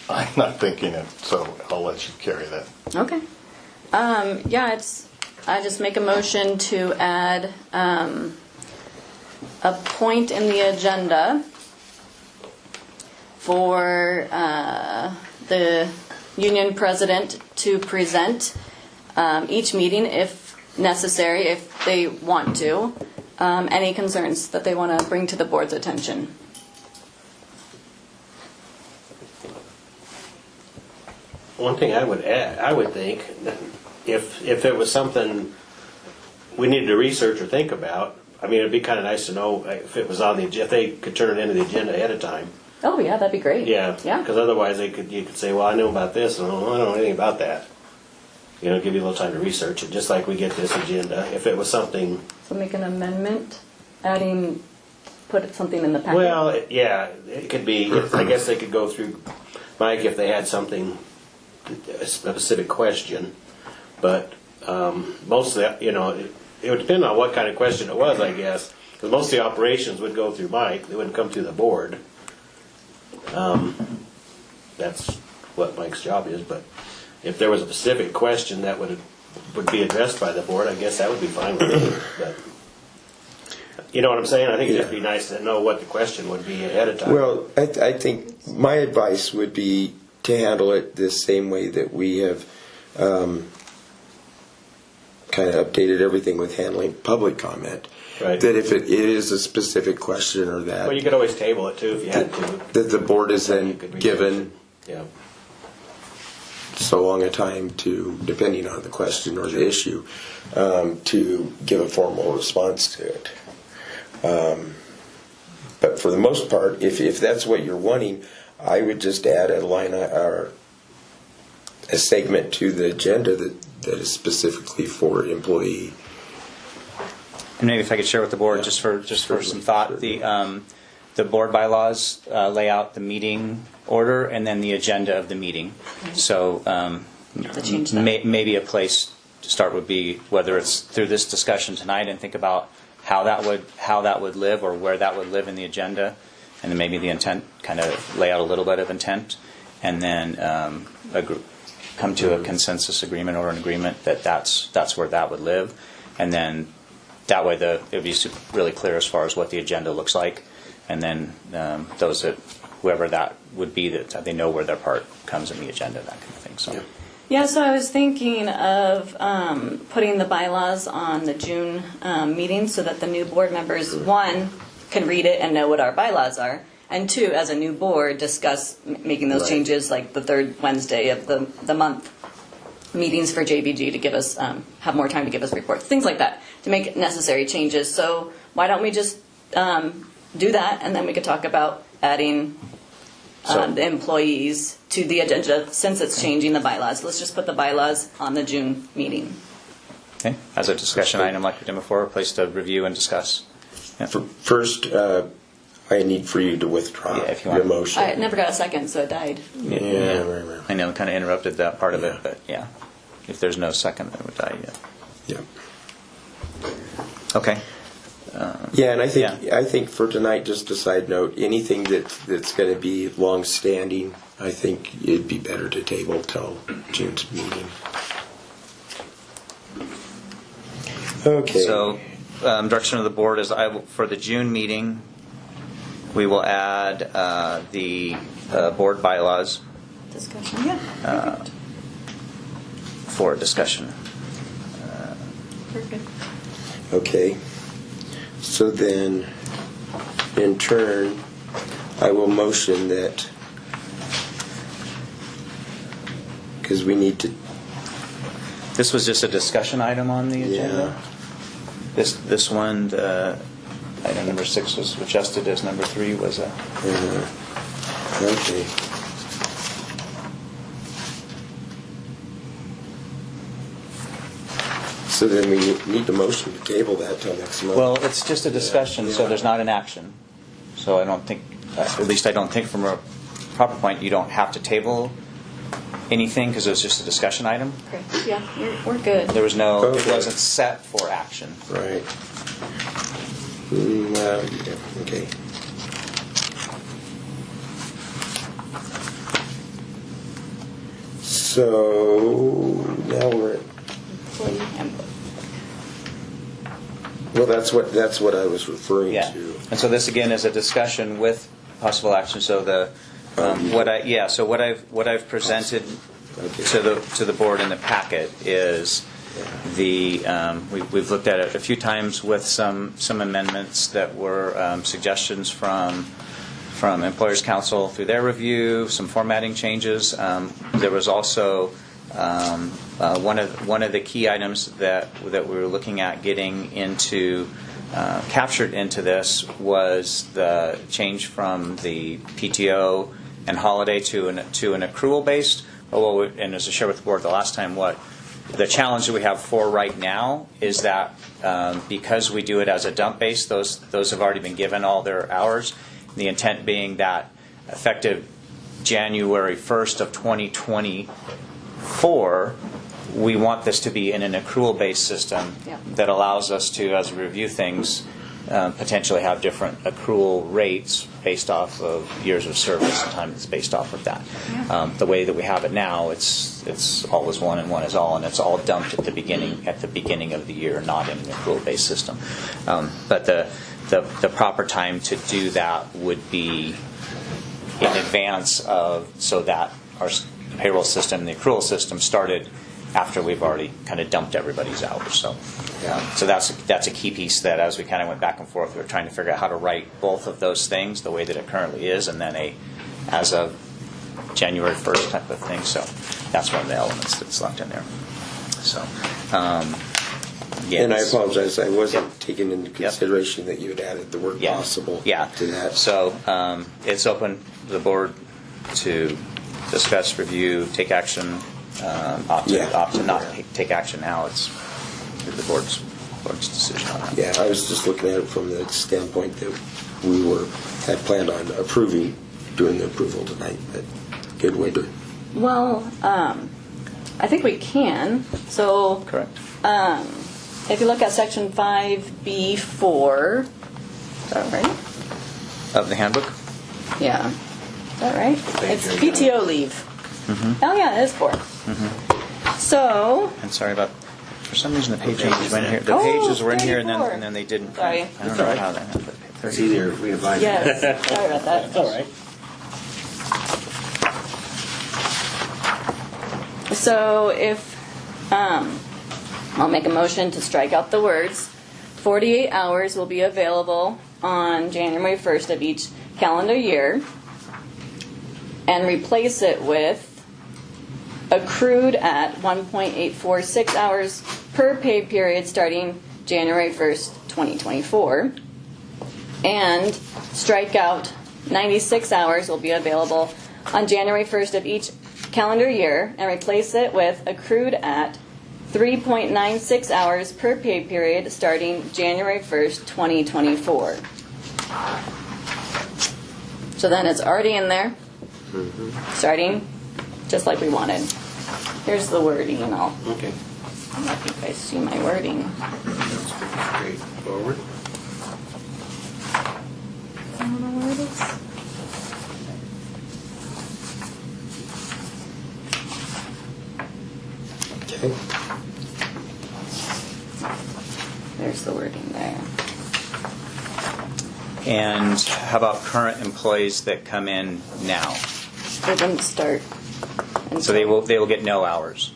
I'm not thinking it, so I'll let you carry that. Okay. I just make a motion to add a point in the agenda for the union president to present each meeting, if necessary, if they want to, any concerns that they want to bring to the board's attention. one thing I would add, I would think, that if it was something we needed to research or think about, I mean, it'd be kind of nice to know if it was on the, if they could turn it into the agenda ahead of time. Oh yeah, that'd be great. Yeah. Yeah. Because otherwise, you could say, well, I know about this, and I don't know anything about that. Give you a little time to research it, just like we get this agenda. If it was something, So make an amendment, adding put something in the packet? Well, yeah, it could be, I guess they could go through Mike if they had something, a specific question, but most of that, it would depend on what kind of question it was, I guess, because most of the operations would go through Mike, they wouldn't come through the board. That's what Mike's job is, but if there was a specific question that would be addressed by the board, I guess that would be fine with me, but you know what I'm saying? I think it'd be nice to know what the question would be ahead of time. Well, I think my advice would be to handle it the same way that we have kind of updated everything with handling public comment. Right. That if it is a specific question or that, Well, you could always table it too if you had to. that the board is You then could research given it. Yeah. so long a time to, depending on the question or the issue, to give a formal response to it. But for the most part, if that's what you're wanting, I would just add a line or a segment to the agenda that is specifically for employee. And maybe if I could share with the board, just for some thought, the board bylaws lay out the meeting order and then the agenda of the meeting. So change that. maybe a place to start would be whether it's through this discussion tonight and think about how that would live or where that would live in the agenda, and then maybe the intent, kind of lay out a little bit of intent, and then come to a consensus agreement or an agreement that's where that would live, and then that way it would be really clear as far as what the agenda looks like, and then those that whoever that would be, that they know where their part comes in the agenda, that kind of thing. So. Yeah, so I was thinking of putting the bylaws on the June meeting so that the new board members, one, can read it and know what our bylaws are, and two, as a new board, discuss making those changes like the third Wednesday of the month meetings for JBG to give us, have more time to give us reports, things like that, to make necessary changes. So why don't we just do that, and then we could talk about adding the employees to the agenda since it's changing the bylaws. Let's just put the bylaws on the June meeting. Okay, as a discussion item like we did before, a place to review and discuss. Yeah. First, I need for you to withdraw If you your want. motion. I never got a second, so it died. Yeah, right. I know, kind of interrupted that part of it, but yeah, if there's no second, it would die. Yeah. Okay. Yeah, and I think for tonight, just a side note, anything that's going to be long-standing, I think it'd be better to table till June's meeting. Okay. So, direction of the board is for the June meeting, we will add the board bylaws Discussion, yeah. Perfect. for discussion. Perfect. Okay. So then, in turn, I will motion that, because we need to, This was just a discussion item on the agenda. This one, item number 6 was adjusted as number 3 was a. okay. So then we need the motion to table that till next month. Well, it's just a discussion, so there's not an action. So I don't think, at least I don't think from a proper point, you don't have to table anything because it was just a discussion item. Okay. Yeah, we're good. There was no, it Okay. wasn't set for action. Right. Yeah, okay. So now we're at, Employee handbook. well, that's what I was referring Yeah. to. And so this again is a discussion with possible action. So the what I've presented to the board in the packet is we've looked at it a few times with some amendments that were suggestions from Employers Council through their review, some formatting changes. There was also one of the key items that we were looking at getting into captured into this was the change from the PTO and holiday to an accrual based. And as I shared with the board the last time, what the challenge that we have for right now is that because we do it as a dump base, those have already been given all their hours. The intent being that effective January 1st of 2024, we want this to be in an accrual-based system that allows us to, as we review things, potentially have different accrual rates based off of years of service and time that's based off of that. The way that we have it now, it's all is one and one is all, and it's all dumped at the beginning of the year, not in an accrual-based system. But the proper time to do that would be in advance of, so that our payroll system, the accrual system, started after we've already kind of dumped everybody's hours. So that's a key piece that as we kind of went back and forth, we were trying to figure out how to write both of those things the way that it currently is, and then as of January 1st type of thing. So that's one of the elements that's left in there. So And I apologize, I wasn't taking into consideration that you had added the word possible to that. So it's open to the board to discuss, review, take action, opt to not take action now. It's the board's decision on that. Yeah, I was just looking at it from the standpoint that we had planned on doing the approval tonight, but good way to. Well, I think we can. So Correct. If you look at section 5B4, is that right? Of the handbook? Yeah. Is that right? It's PTO leave. Mm-hmm. Oh, yeah, it is 4. So. And sorry about, for some reason the page changes went here. The pages were in here and then they didn't. Sorry. I don't know how that happened. It's easier if we divide. Yes. Sorry about that. That's all right. So if I'll make a motion to strike out the words, 48 hours will be available on January 1st of each calendar year, and replace it with accrued at 1.846 hours per pay period starting January 1st, 2024, and strike out 96 hours will be available on January 1st of each calendar year, and replace it with accrued at 3.96 hours per pay period starting January 1st, 2024. So then it's already in there, starting just like we wanted. Here's the wording, and I'll let you guys see my wording. Straightforward. I don't know where it is. Okay. There's the wording there. And how about current employees that come in now? They wouldn't start. So they will get no hours.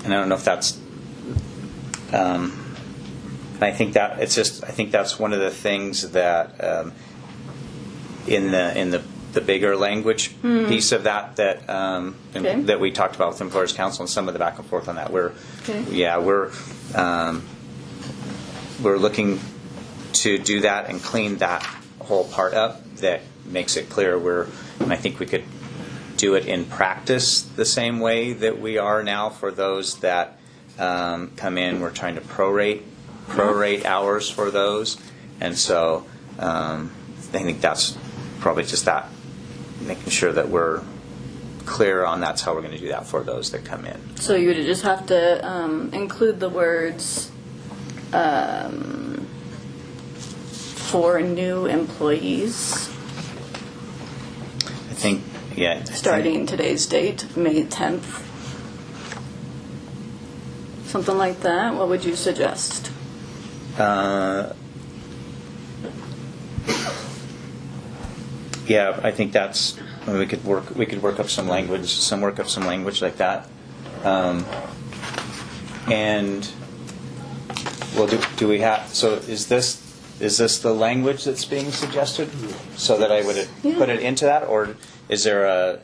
And I don't know if that's. I think that it's just. I think that's one of the things that in the bigger language piece of that that we talked about with Employers Council and some of the back and forth on that. We're looking to do that and clean that whole part up. That makes it clear. And I think we could do it in practice the same way that we are now for those that come in. We're trying to prorate hours for those, and so I think that's probably just that, making sure that we're clear on that's how we're going to do that for those that come in. So you would just have to include the words for new employees. I think, Starting today's date, May 10th. Something like that. What would you suggest? I think that's. We could work up some language like that, and well, do we have? So is this the language that's being suggested? So that I would put it into that, or is there a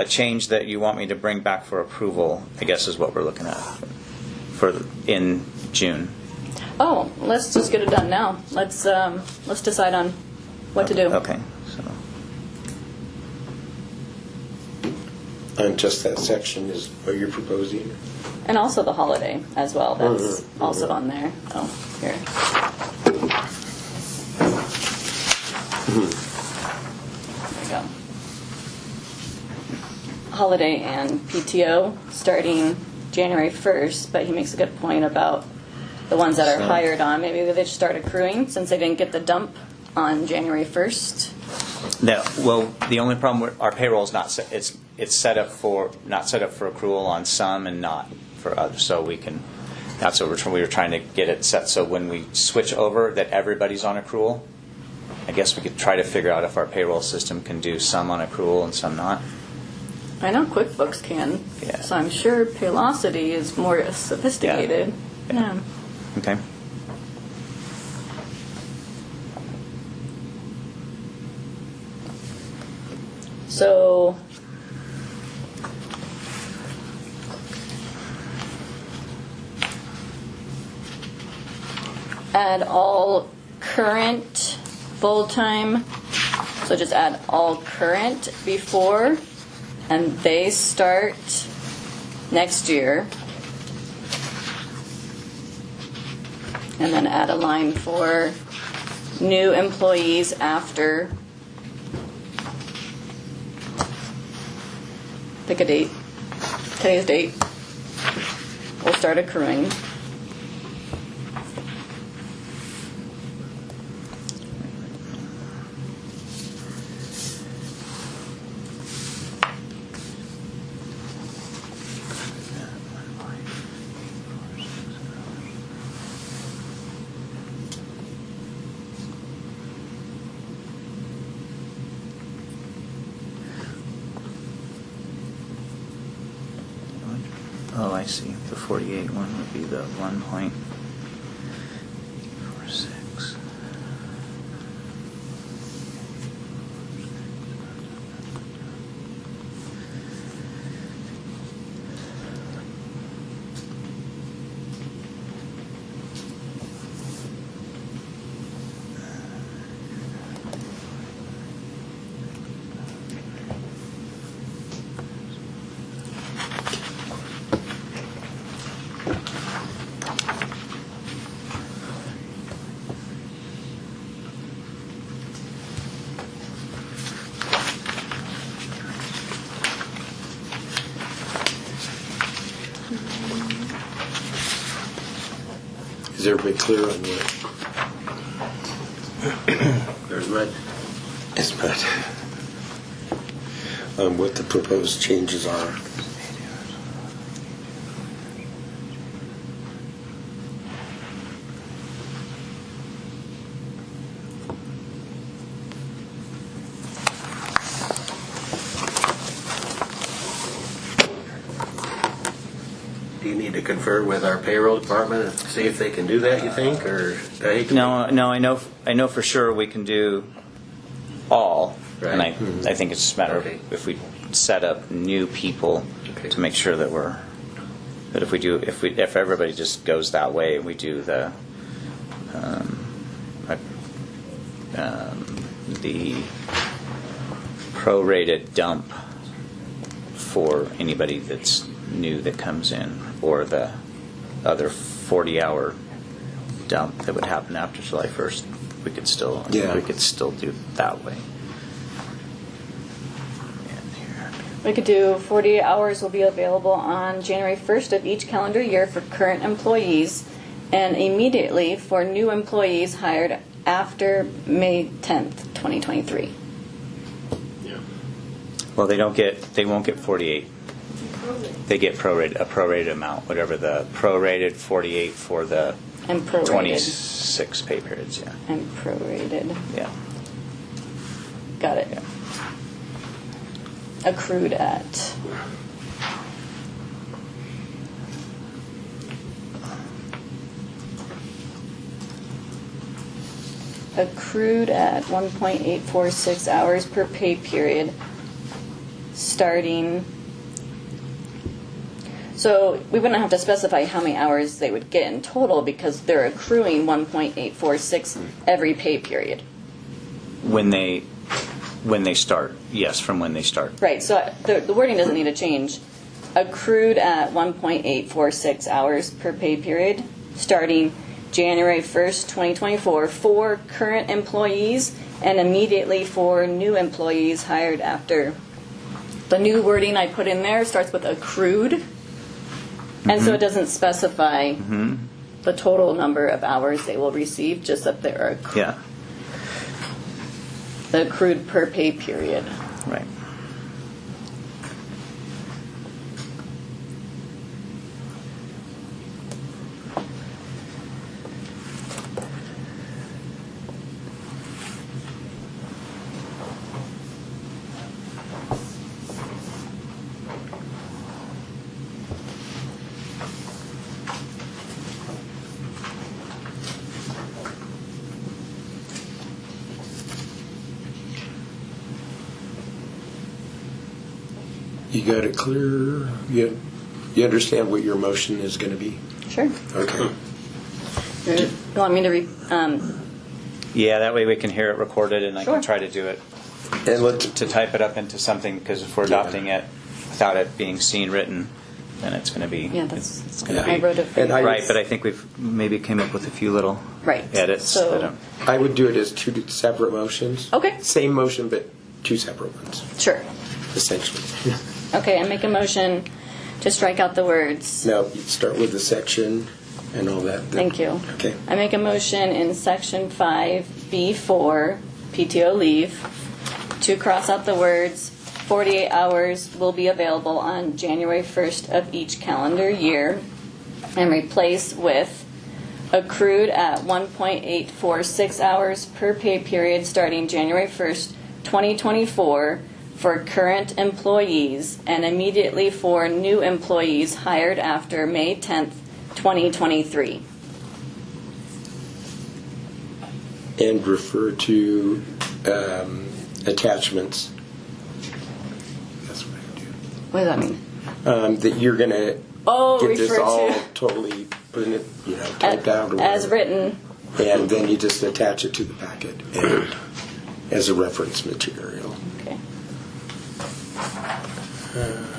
change that you want me to bring back for approval? I guess is what we're looking at in June. Oh, let's just get it done now. Let's decide on what to do. Okay. So on just that section is what you're proposing? And also the holiday as well. That's also on there. Oh, here. There we go. Holiday and PTO starting January 1st, but he makes a good point about the ones that are hired on. Maybe they just start accruing since they didn't get the dump on January 1st. No, well, the only problem with our payroll is not set, it's set up for not set up for accrual on some and not for others. So we can. That's what we were trying to get it set. So when we switch over, that everybody's on accrual. I guess we could try to figure out if our payroll system can do some on accrual and some not. I know QuickBooks can, Yeah. so I'm sure Paylocity is more sophisticated. Yeah. Okay. So add all current full-time, so just add all current before, and they start next year. And then add a line for new employees after. Pick a date. Today's date. We'll start accruing. Oh, I see. The 48 one would be the 1.46. Is everybody clear on what? There's red. Yes, but what the proposed changes are. Do you need to confer with our payroll department and see if they can do that, you think, or? I hate to- No, I know for sure we can do all, Right. and I think it's just a matter Okay. of if we set up new people Okay. to make sure that if everybody just goes that way, we do the prorated dump for anybody that's new that comes in, or the other 40-hour dump that would happen after July 1st. We could still do it that way. And here. We could do 40 hours will be available on January 1st of each calendar year for current employees and immediately for new employees hired after May 10th, 2023. Yeah. Well, they won't get 48. They get a prorated amount, whatever the prorated 48 for the And prorated. 26 pay periods. Yeah. And prorated. Yeah. Got it. Yeah. Accrued at. Accrued at 1.846 hours per pay period, starting. So we wouldn't have to specify how many hours they would get in total because they're accruing 1.846 every pay period. When they When they start, yes, from when they start. Right, so the wording doesn't need to change. Accrued at 1.846 hours per pay period, starting January 1st, 2024, for current employees and immediately for new employees hired after. The new wording I put in there starts with accrued, and so it doesn't specify the total number of hours they will receive, just that they're Yeah, the accrued per pay period. right. You got it clear? You understand what your motion is going to be? Sure. Okay. You want me to Yeah, that way we can hear it recorded, and I Sure. can try to do it, And let's, to type it up into something, because if we're adopting it without it being seen written, then it's going to be... Yeah, that's. It's going to I be... wrote it. For And you. Right, but I think we've maybe came up with a few little Right. edits. So- that I would do it as two separate motions. Okay. Same motion, but two separate ones, Sure. essentially. Okay, I make a motion to strike out the words. Now, you start with the section and all that. Thank you. Okay. I make a motion in section 5B4, PTO leave, to cross out the words 48 hours will be available on January 1st of each calendar year, and replace with accrued at 1.846 hours per pay period starting January 1st, 2024 for current employees and immediately for new employees hired after May 10th, 2023. And refer to attachments. That's what I do. What does that mean? That you're going to get this refer all to totally put in it, typed out or as whatever. written. And then you just attach it to the packet and as a reference material. Okay.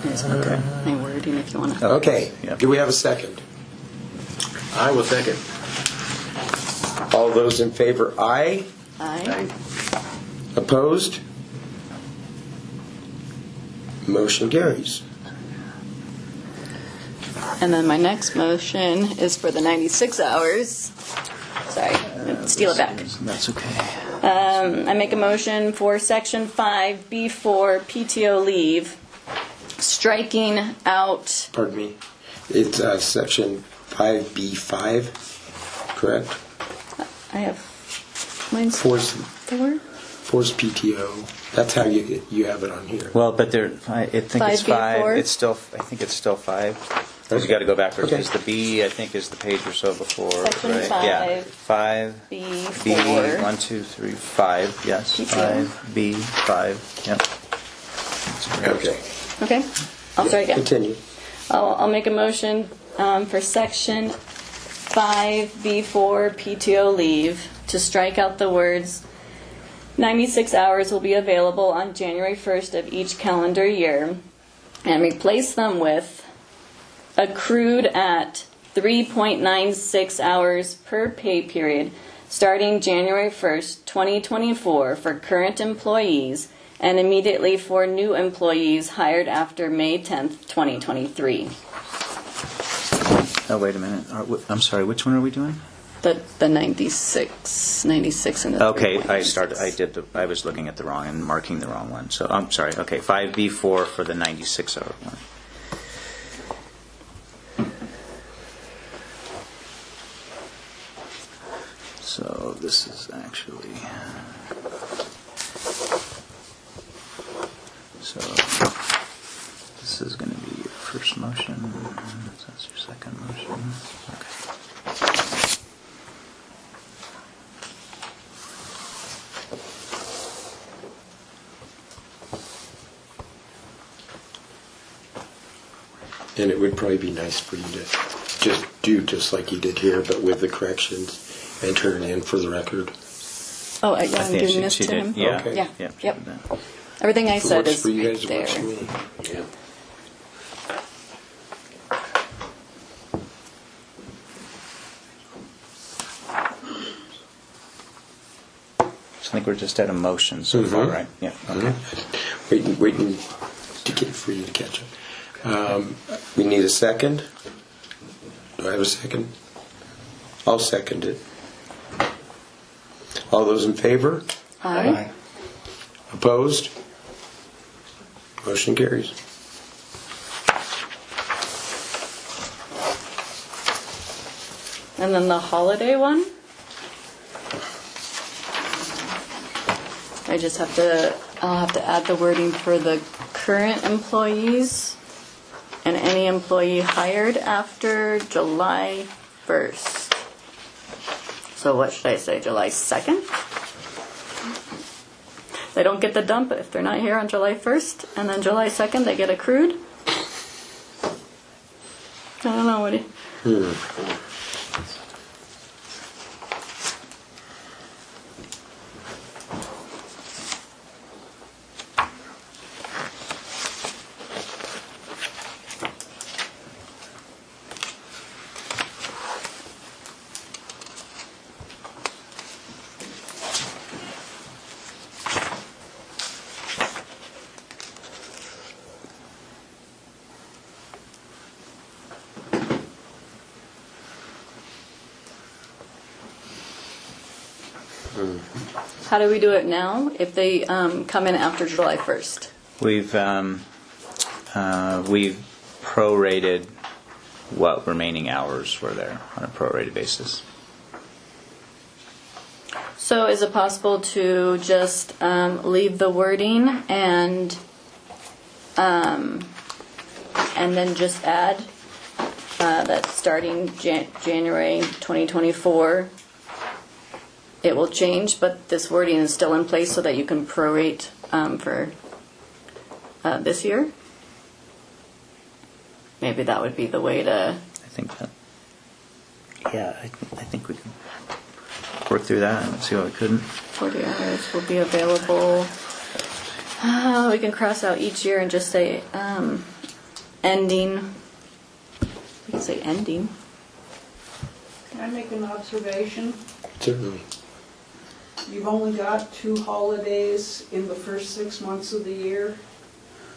There's my wording if you want to. Okay. Yep. Do we have a second? I will second. All those in favor, aye. Aye. Opposed? Motion carries. And then my next motion is for the 96 hours. Sorry, steal it back. That's okay. I make a motion for section 5B4 PTO leave, striking out. Pardon me. It's section 5B5, correct? I have. Mine's Force 4. PTO. That's how you have it on here. Well, but there, I think it's 5. 5B4? It's still, I think it's still 5. Because you got to go backwards. Okay. Because the B, I think, is the page or so before. Section right? 5. Yeah. 5. B4. B, 1, 2, 3, 5. Yes. PTO. 5. B, 5. Yep. That's correct. Okay. Okay, I'll start again. Continue. I'll make a motion for section 5B4 PTO leave to strike out the words 96 hours will be available on January 1st of each calendar year and replace them with accrued at 3.96 hours per pay period starting January 1st, 2024 for current employees and immediately for new employees hired after May 10th, 2023. Oh, wait a minute. I'm sorry. Which one are we doing? The 96 and the Okay, 3.96. I was looking at the wrong and marking the wrong one. So I'm sorry. Okay, 5B4 for the 96-hour one. So this is actually... So this is going to be your first motion. That's your second motion. Okay. And it would probably be nice for you to just do just like you did here, but with the corrections and turn it in for the record. Oh, yeah, I I'm think giving this she to did. him. Yeah. Okay. Yeah. Yeah. she Yep. did that. Everything I If it said works is for you right guys, it there. works for me. Yeah. So I think we're just at a motion so far, right? Yeah. Okay. Waiting to get it for you to catch up. We need a second. Do I have a second? I'll second it. All those in favor? Aye. Opposed? Motion carries. And then the holiday one. I'll have to add the wording for the current employees and any employee hired after July 1st. So what should I say, July 2nd? They don't get the dump if they're not here on July 1st, and then July 2nd they get accrued? I don't know, what do you... How do we do it now if they come in after July 1st? We've prorated what remaining hours were there on a prorated basis. So is it possible to just leave the wording and then just add that starting January 2024 it will change, but this wording is still in place so that you can prorate for this year? Maybe that would be the way to... I think that. Yeah, I think we can work through that and see what we couldn't. 40 hours will be available. We can cross out each year and just say ending. We can say ending. Can I make an observation? Certainly. You've only got 2 holidays in the first 6 months of the year.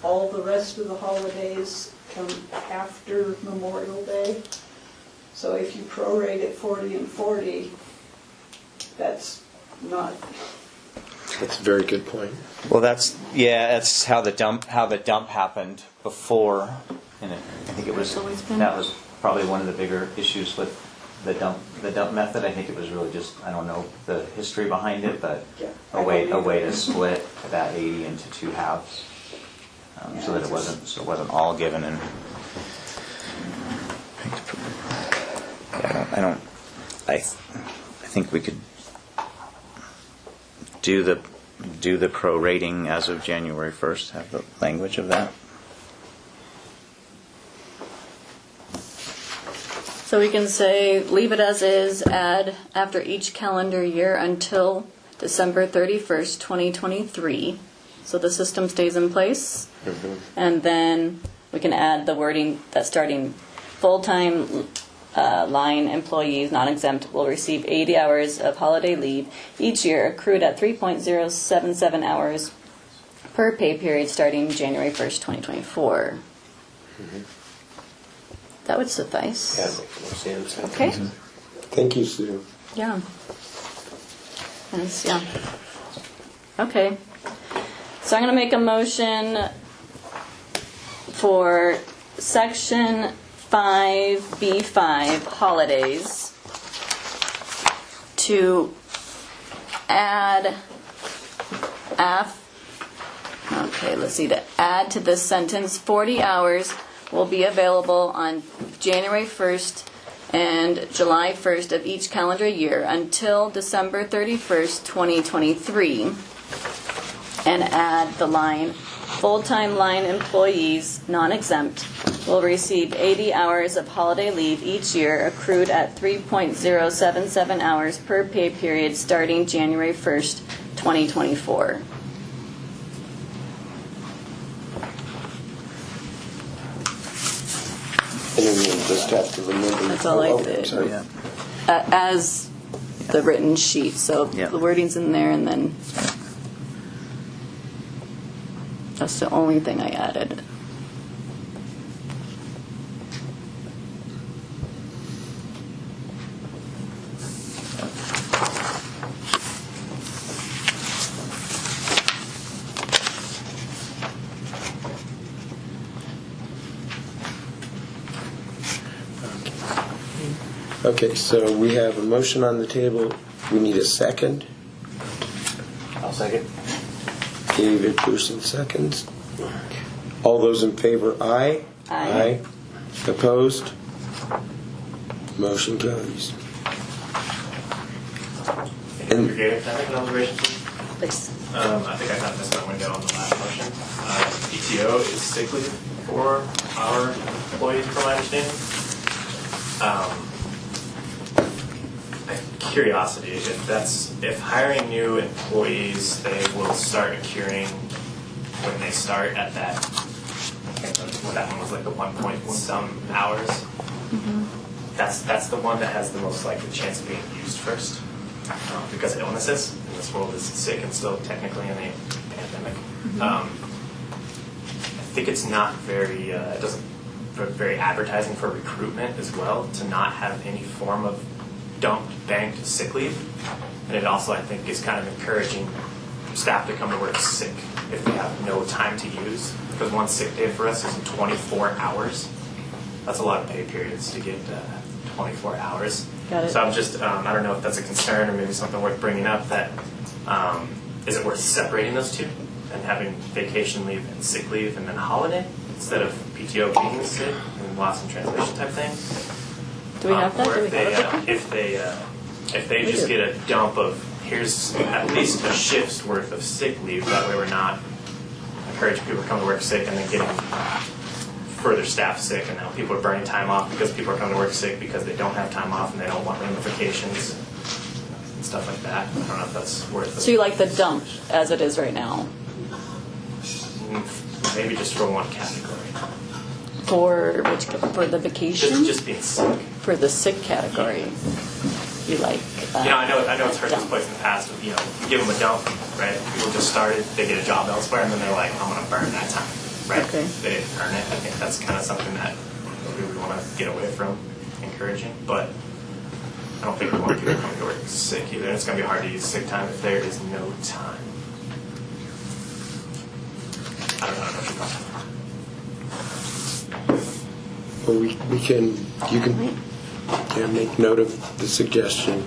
All the rest of the holidays come after Memorial Day. So if you prorate it 40 and 40, that's not... That's a very good point. Well, that's how the dump happened before, and I think it was It's always been. that was probably one of the bigger issues with the dump method. I think it was really just, I don't know the history behind it, but Yeah, a way to split that 80 into 2 halves, so that it wasn't all given in. Yeah, I think we could do the prorating as of January 1st. Have the language of that. So we can say, leave it as is, add after each calendar year until December 31st, 2023. So the system stays in place. Mm-hmm. And then we can add the wording that starting full-time line employees, non-exempt, will receive 80 hours of holiday leave each year, accrued at 3.077 hours per pay period starting January 1st, 2024. Mm-hmm. That would suffice. That makes more sense. Okay. Thank you, Sue. Yeah. Yes, yeah. Okay. So I'm going to make a motion for section 5B5, holidays, to add to add to this sentence, 40 hours will be available on January 1st and July 1st of each calendar year until December 31st, 2023, and add the line, full-time line employees, non-exempt, will receive 80 hours of holiday leave each year, accrued at 3.077 hours per pay period starting January 1st, 2024. And then you just have to remember. That's all I oh, did. Sorry. Yeah. As the written sheet, so Yeah. the wording's in there, and then that's the only thing I added. Okay, so we have a motion on the table. We need a second. I'll second. David Pearson seconds. All those in favor, aye. Aye. Opposed? Motion carries. And- Can I make an observation, please? Please. I think I kind of missed my window on the last motion. PTO is sick leave for our employees, from my understanding. Curiosity, if hiring new employees, they will start accruing when they start at that, I can't remember what that one was, like the 1 point some hours. That's the one that has the most likely chance of being used first, because of illnesses. And this world is sick and still technically in a pandemic. I think it's not very, it doesn't very advertising for recruitment as well to not have any form of dumped, banked sick leave. And it also, I think, is kind of encouraging staff to come to work sick if they have no time to use. Because one sick day for us is 24 hours. That's a lot of pay periods to get 24 hours. Got it. So I'm just, I don't know if that's a concern or maybe something worth bringing up, that is it worth separating those two and having vacation leave and sick leave and then holiday instead of PTO being sick and loss in translation type thing? Do we have that? Or Do we have it? if they We just do. get a dump of, here's at least a shift's worth of sick leave, that way we're not encouraging people to come to work sick and then getting further staff sick, and now people are burning time off because people are coming to work sick because they don't have time off and they don't want ramifications and stuff like that. I don't know if that's worth it. So you like the dump as it is right now Maybe just for one category. for the vacation? Just being sick. For the sick category, you like. I know it's hurt this place in the past. You give them a dump, right? People just started, they get a job elsewhere, and then they're like, I'm going to burn that time, right? Okay. They didn't earn it. I think that's kind of something that we want to get away from encouraging, but I don't think we want people coming to work sick either. And it's going to be hard to use sick time if there is no time. I don't know. Well, you can make note of the suggestion.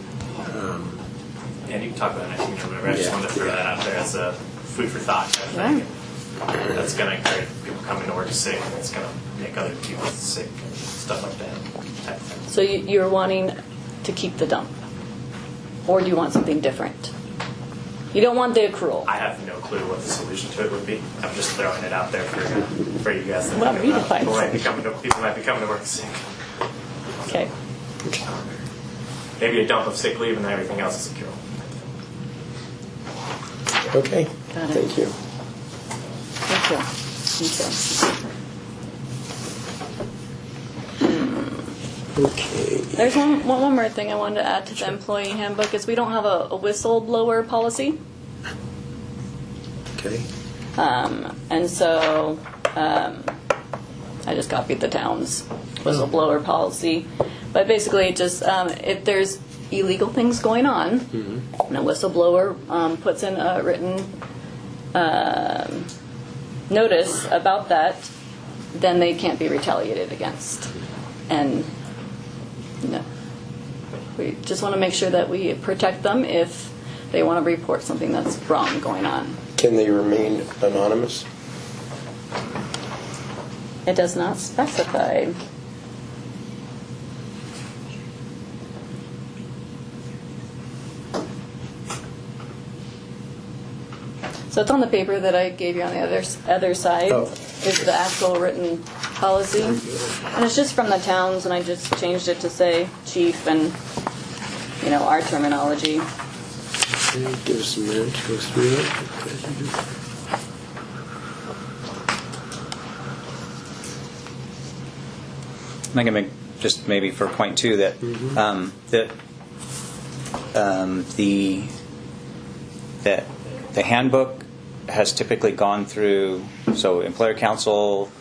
And you can talk about it next week or whatever. I just wanted to throw that out there as a food for thought kind of thing. That's going to encourage people coming to work sick, and it's going to make other people sick and stuff like that type of thing. So you're wanting to keep the dump, or do you want something different? You don't want the accrual. I have no clue what the solution to it would be. I'm just throwing it out there for you guys to Well, think we about. define People might be coming to work sick. Okay. Maybe a dump of sick leave and then everything else is accrual. Okay. Got it. Thank you. Thank you. Okay. There's one more thing I wanted to add to the employee handbook is we don't have a whistleblower policy. Okay. And so I just copied the town's whistleblower policy. But basically, just if there's illegal things going on, and a whistleblower puts in a written notice about that, then they can't be retaliated against. And no, we just want to make sure that we protect them if they want to report something that's wrong going on. Can they remain anonymous? It does not specify. So it's on the paper that I gave you on the other side. Oh. Is the actual written policy. And it's just from the towns, and I just changed it to say chief and, you know, our terminology. Okay, give us a minute to go through it. I can make just maybe for point 2 that the handbook has typically gone through. So employer counsel,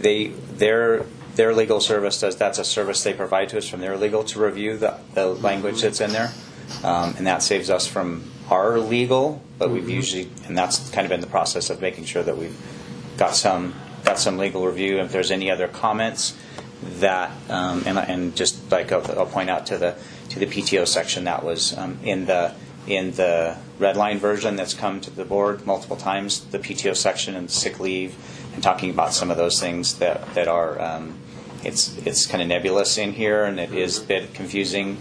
their legal service that's a service they provide to us from their legal to review the language that's in there, and that saves us from our legal. But we've usually, and that's kind of in the process of making sure that we've got some legal review. If there's any other comments that and just like I'll point out to the PTO section that was in the red line version that's come to the board multiple times, the PTO section and sick leave, and talking about some of those things that are it's kind of nebulous in here, and it is a bit confusing.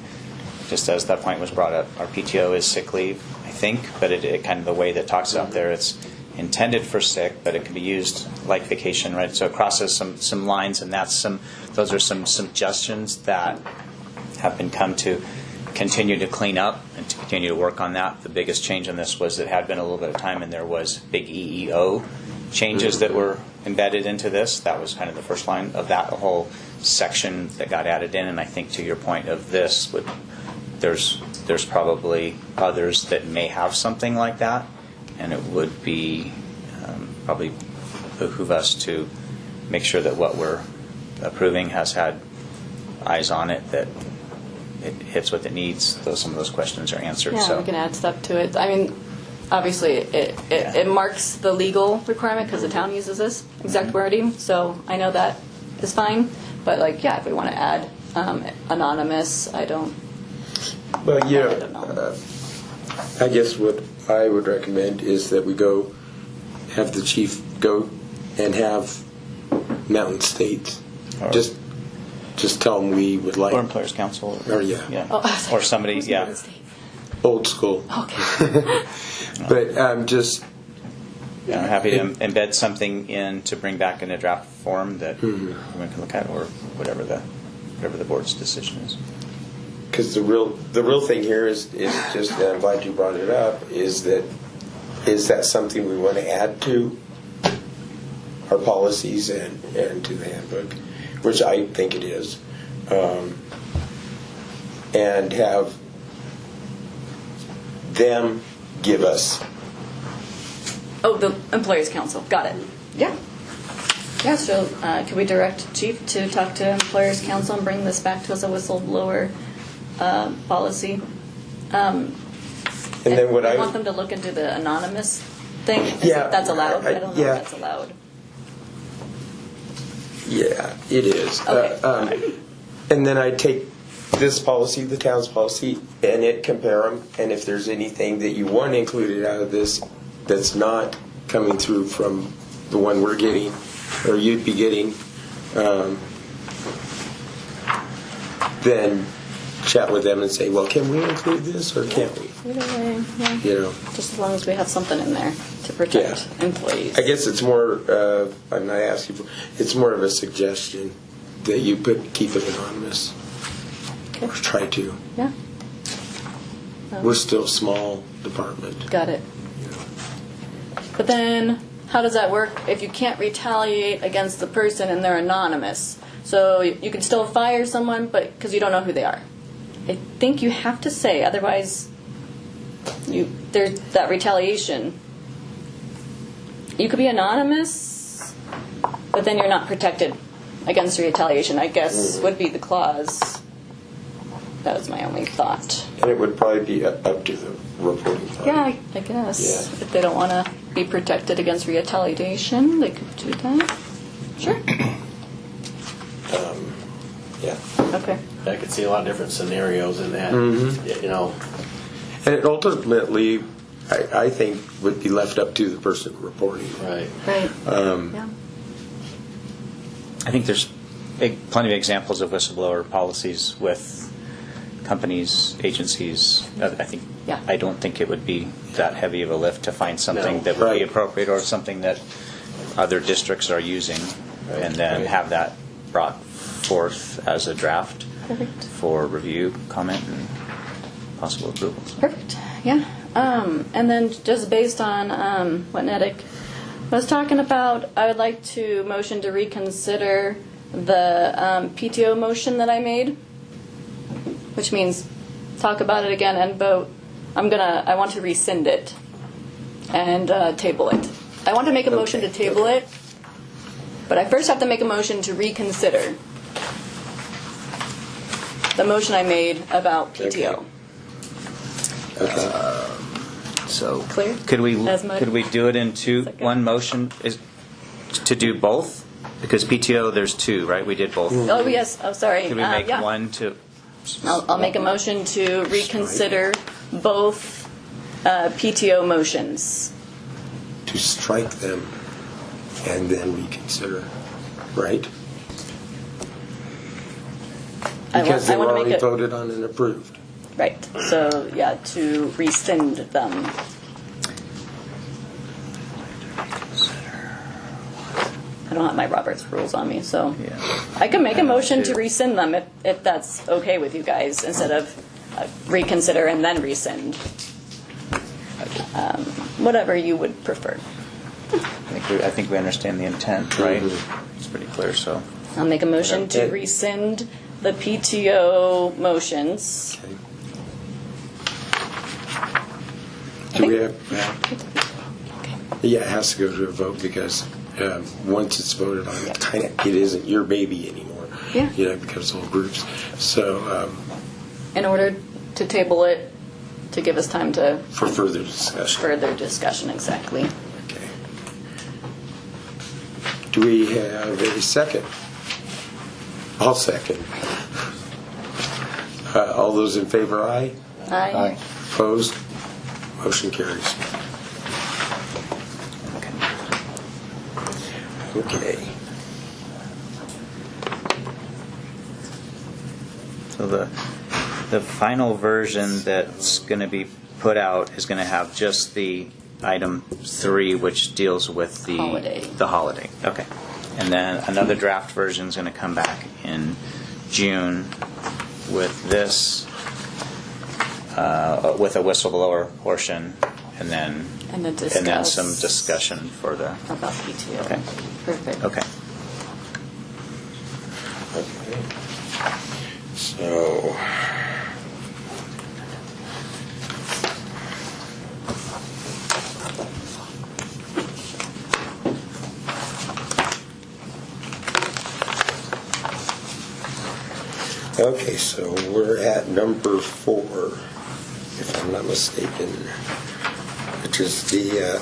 Just as that point was brought up, our PTO is sick leave, I think, but it kind of the way that talks out there, it's intended for sick, but it can be used like vacation, right? So it crosses some lines, and those are some suggestions that have been come to continue to clean up and to continue to work on that. The biggest change in this was it had been a little bit of time, and there was big EEO changes that were embedded into this. That was kind of the first line of that whole section that got added in. And I think to your point of this, there's probably others that may have something like that, and it would be probably behoove us to make sure that what we're approving has had eyes on it, that it hits what it needs, though some of those questions are answered. Yeah, so we can add stuff to it. I mean, obviously, it marks the legal requirement because the town uses this exact wording, so I know that is fine. But, like, yeah, if we want to add anonymous, I don't Well, I yeah, don't know. I guess what I would recommend is that we go have the chief go and have Mountain States. Or- Just tell them we would like or employers council, Or, yeah. Oh, or somebody, yeah. old school. Okay. But just I'm happy to embed something in to bring back in a draft form that everyone can look at, or whatever the board's decision is. because the real thing here is just, and I'm glad you brought it up, is that something we want to add to our policies and to the handbook, which I think it is, and have them give us. Oh, the employers' council. Got it. Yeah. Yeah, so could we direct Chief to talk to employers' council and bring this back to us, a whistleblower policy? And then what I I want them to look into the anonymous thing. Yeah, That's allowed? I don't know yeah. if that's allowed. Yeah, it is. Okay. And then I take this policy, the town's policy, and compare them. And if there's anything that you want included out of this that's not coming through from the one we're getting, or you'd be getting, then chat with them and say, well, can we include this or can't we? Either way, yeah. You know. Just as long as we have something in there to protect employees. I guess it's more, I'm not asking for, it's more of a suggestion that you keep it anonymous. Okay. Or try to. Yeah. We're still a small department. Got it. But then, how does that work if you can't retaliate against the person and they're anonymous? So you can still fire someone, but because you don't know who they are. I think you have to say, otherwise, there's that retaliation. You could be anonymous, but then you're not protected against retaliation, I guess, would be the clause. That was my only thought. And it would probably be up to the reporting party. Yeah, I guess. Yeah. If they don't want to be protected against retaliation, they could do that. Sure. Yeah. Okay. I could see a lot of different scenarios in that. You know, And it ultimately, I think, would be left up to the person reporting. right. Right. Yeah. I think there's plenty of examples of whistleblower policies with companies, agencies. I think Yeah. I don't think it would be that heavy of a lift to find something No. that would be Right. appropriate, or something that other districts are using. and then have that brought forth as a draft Perfect. for review, comment, and possible approvals. Perfect. Yeah. And then just based on what Nedick was talking about, I would like to motion to reconsider the PTO motion that I made, which means talk about it again and vote. I want to rescind it and table it. I want to make a motion to table it, but I first have to make a motion to reconsider the motion I made about PTO. So Clear? could we As much? do it in Second. one motion is to do both? Because PTO there's two, right? We did both. Oh, yes. Oh, sorry. Could we make yeah. one to? I'll make a motion to reconsider both PTO motions. To strike them and then reconsider, right? Because they were wanna make already it- voted on and approved. Right. So, yeah, to rescind them. I don't have my Robert's rules on me, so Yeah. I can make a motion too. to rescind them if that's okay with you guys, instead of reconsider and then rescind. Whatever you would prefer. I think we understand the intent, right? Mm-hmm. It's pretty clear. So I'll make a motion to Okay. rescind the PTO motions. Okay. Do we have, yeah, it has to go to a vote because once it's voted on, it isn't your baby anymore. Yeah. You know, it becomes whole groups. So In order to table it, to give us time to for further discussion. further discussion, exactly. Okay. Do we have a second? I'll second. All those in favor, aye. Aye. Opposed? Motion carries. Okay. So the final version that's going to be put out is going to have just the item 3, which deals with the holiday. Okay. And then another draft version is going to come back in June with this, with a whistleblower portion, and then some discussion for the. About PTO. Okay. Perfect. Okay. Okay. So. Okay, so we're at number 4, if I'm not mistaken, which is the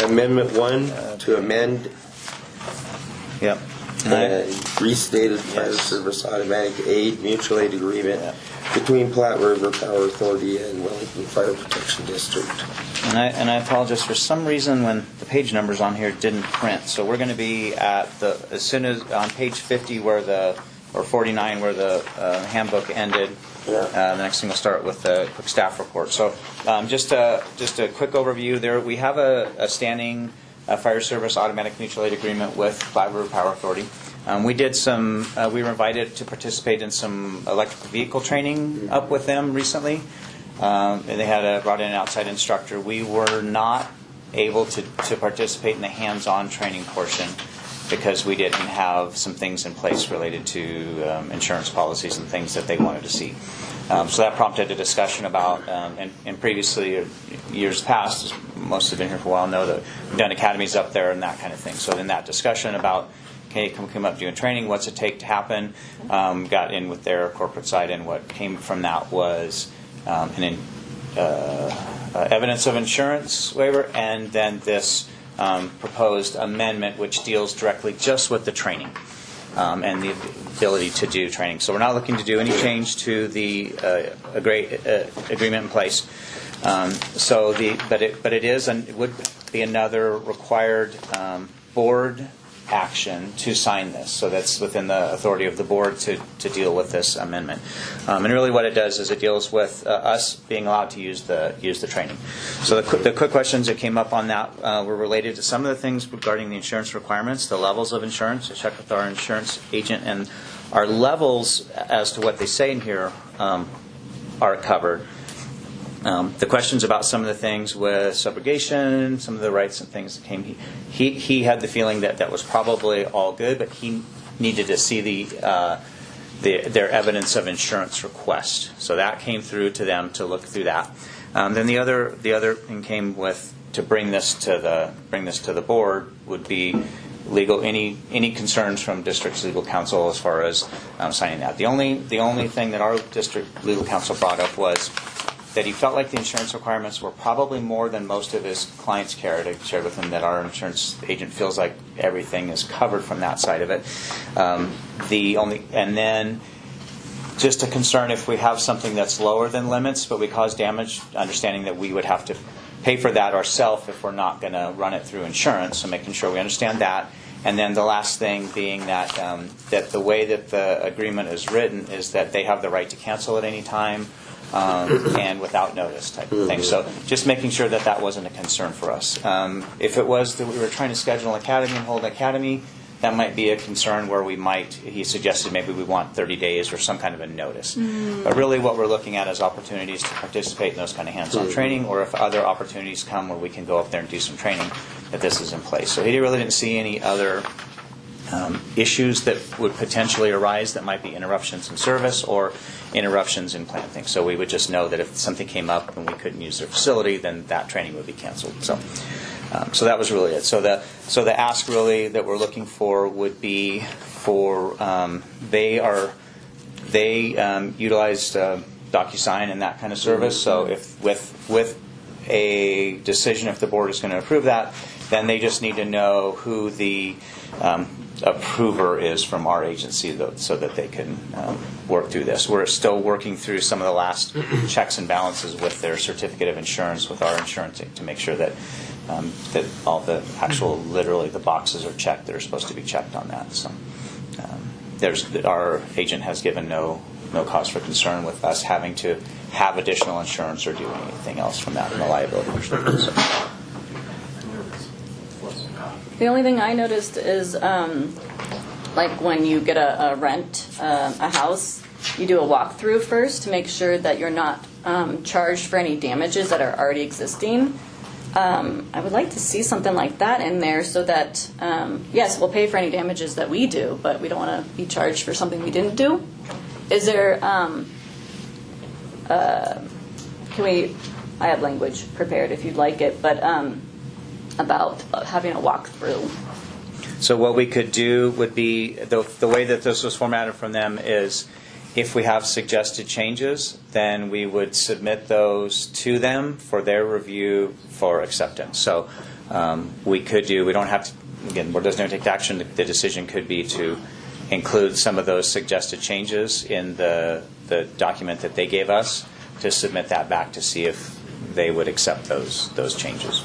Amendment 1 to amend Yep. and restated fire Yes. service automatic aid mutual aid agreement between Platte River Power Authority and Wellington Fire Protection District. And I apologize, for some reason when the page numbers on here didn't print. So we're going to be at as soon as on page 50 or 49 where the handbook ended. The next thing we'll start with the quick staff report. So just a quick overview there. We have a standing fire service automatic mutual aid agreement with Platte River Power Authority. We were invited to participate in some electric vehicle training up with them recently. And they had brought in an outside instructor. We were not able to participate in the hands-on training portion because we didn't have some things in place related to insurance policies and things that they wanted to see. So that prompted a discussion about, and previously, years past, most have been here for a while, know that we've done academies up there and that kind of thing. So in that discussion about, okay, can we come up doing training, what's it take to happen, got in with their corporate side, and what came from that was evidence of insurance waiver, and then this proposed amendment which deals directly just with the training and the ability to do training. So we're not looking to do any change to the agreement in place. But it would be another required board action to sign this. So that's within the authority of the board to deal with this amendment. And really what it does is it deals with us being allowed to use the training. So the quick questions that came up on that were related to some of the things regarding the insurance requirements, the levels of insurance. I checked with our insurance agent, and our levels as to what they say in here are covered. The questions about some of the things with subrogation, some of the rights and things that came, he had the feeling that that was probably all good, but he needed to see their evidence of insurance request. So that came through to them to look through that. Then the other thing came with to bring this to the board would be legal any concerns from district's legal counsel as far as signing that. The only thing that our district legal counsel brought up was that he felt like the insurance requirements were probably more than most of his clients cared. I shared with him that our insurance agent feels like everything is covered from that side of it. And then just a concern if we have something that's lower than limits, but we cause damage, understanding that we would have to pay for that ourselves if we're not going to run it through insurance. So making sure we understand that. And then the last thing being that that the way that the agreement is written is that they have the right to cancel at any time. And without notice type of thing. So just making sure that that wasn't a concern for us. If it was that we were trying to schedule an academy and hold an academy, that might be a concern where he suggested maybe we want 30 days or some kind of a notice. But really what we're looking at is opportunities to participate in those kind of hands-on training, or if other opportunities come where we can go up there and do some training, that this is in place. So he really didn't see any other issues that would potentially arise that might be interruptions in service or interruptions in planting. So we would just know that if something came up and we couldn't use their facility, then that training would be canceled. So that was really it. So the ask really that we're looking for would be for they utilized DocuSign and that kind of service. So if with a decision, if the board is going to approve that, then they just need to know who the approver is from our agency, so that they can work through this. We're still working through some of the last checks and balances with their certificate of insurance with our insurance to make sure that that all the actual, literally the boxes are checked that are supposed to be checked on that. So our agent has given no cause for concern with us having to have additional insurance or do anything else from that in a liability perspective. So. The only thing I noticed is, like when you get a rent a house, you do a walkthrough first to make sure that you're not charged for any damages that are already existing. I would like to see something like that in there so that, yes, we'll pay for any damages that we do, but we don't want to be charged for something we didn't do. Is there, I have language prepared if you'd like it, but about having a walkthrough. So what we could do would be, the way that this was formatted from them is, if we have suggested changes, then we would submit those to them for their review for acceptance. So we don't have to, again, board doesn't have to take action. The decision could be to include some of those suggested changes in the document that they gave us, to submit that back to see if they would accept those changes.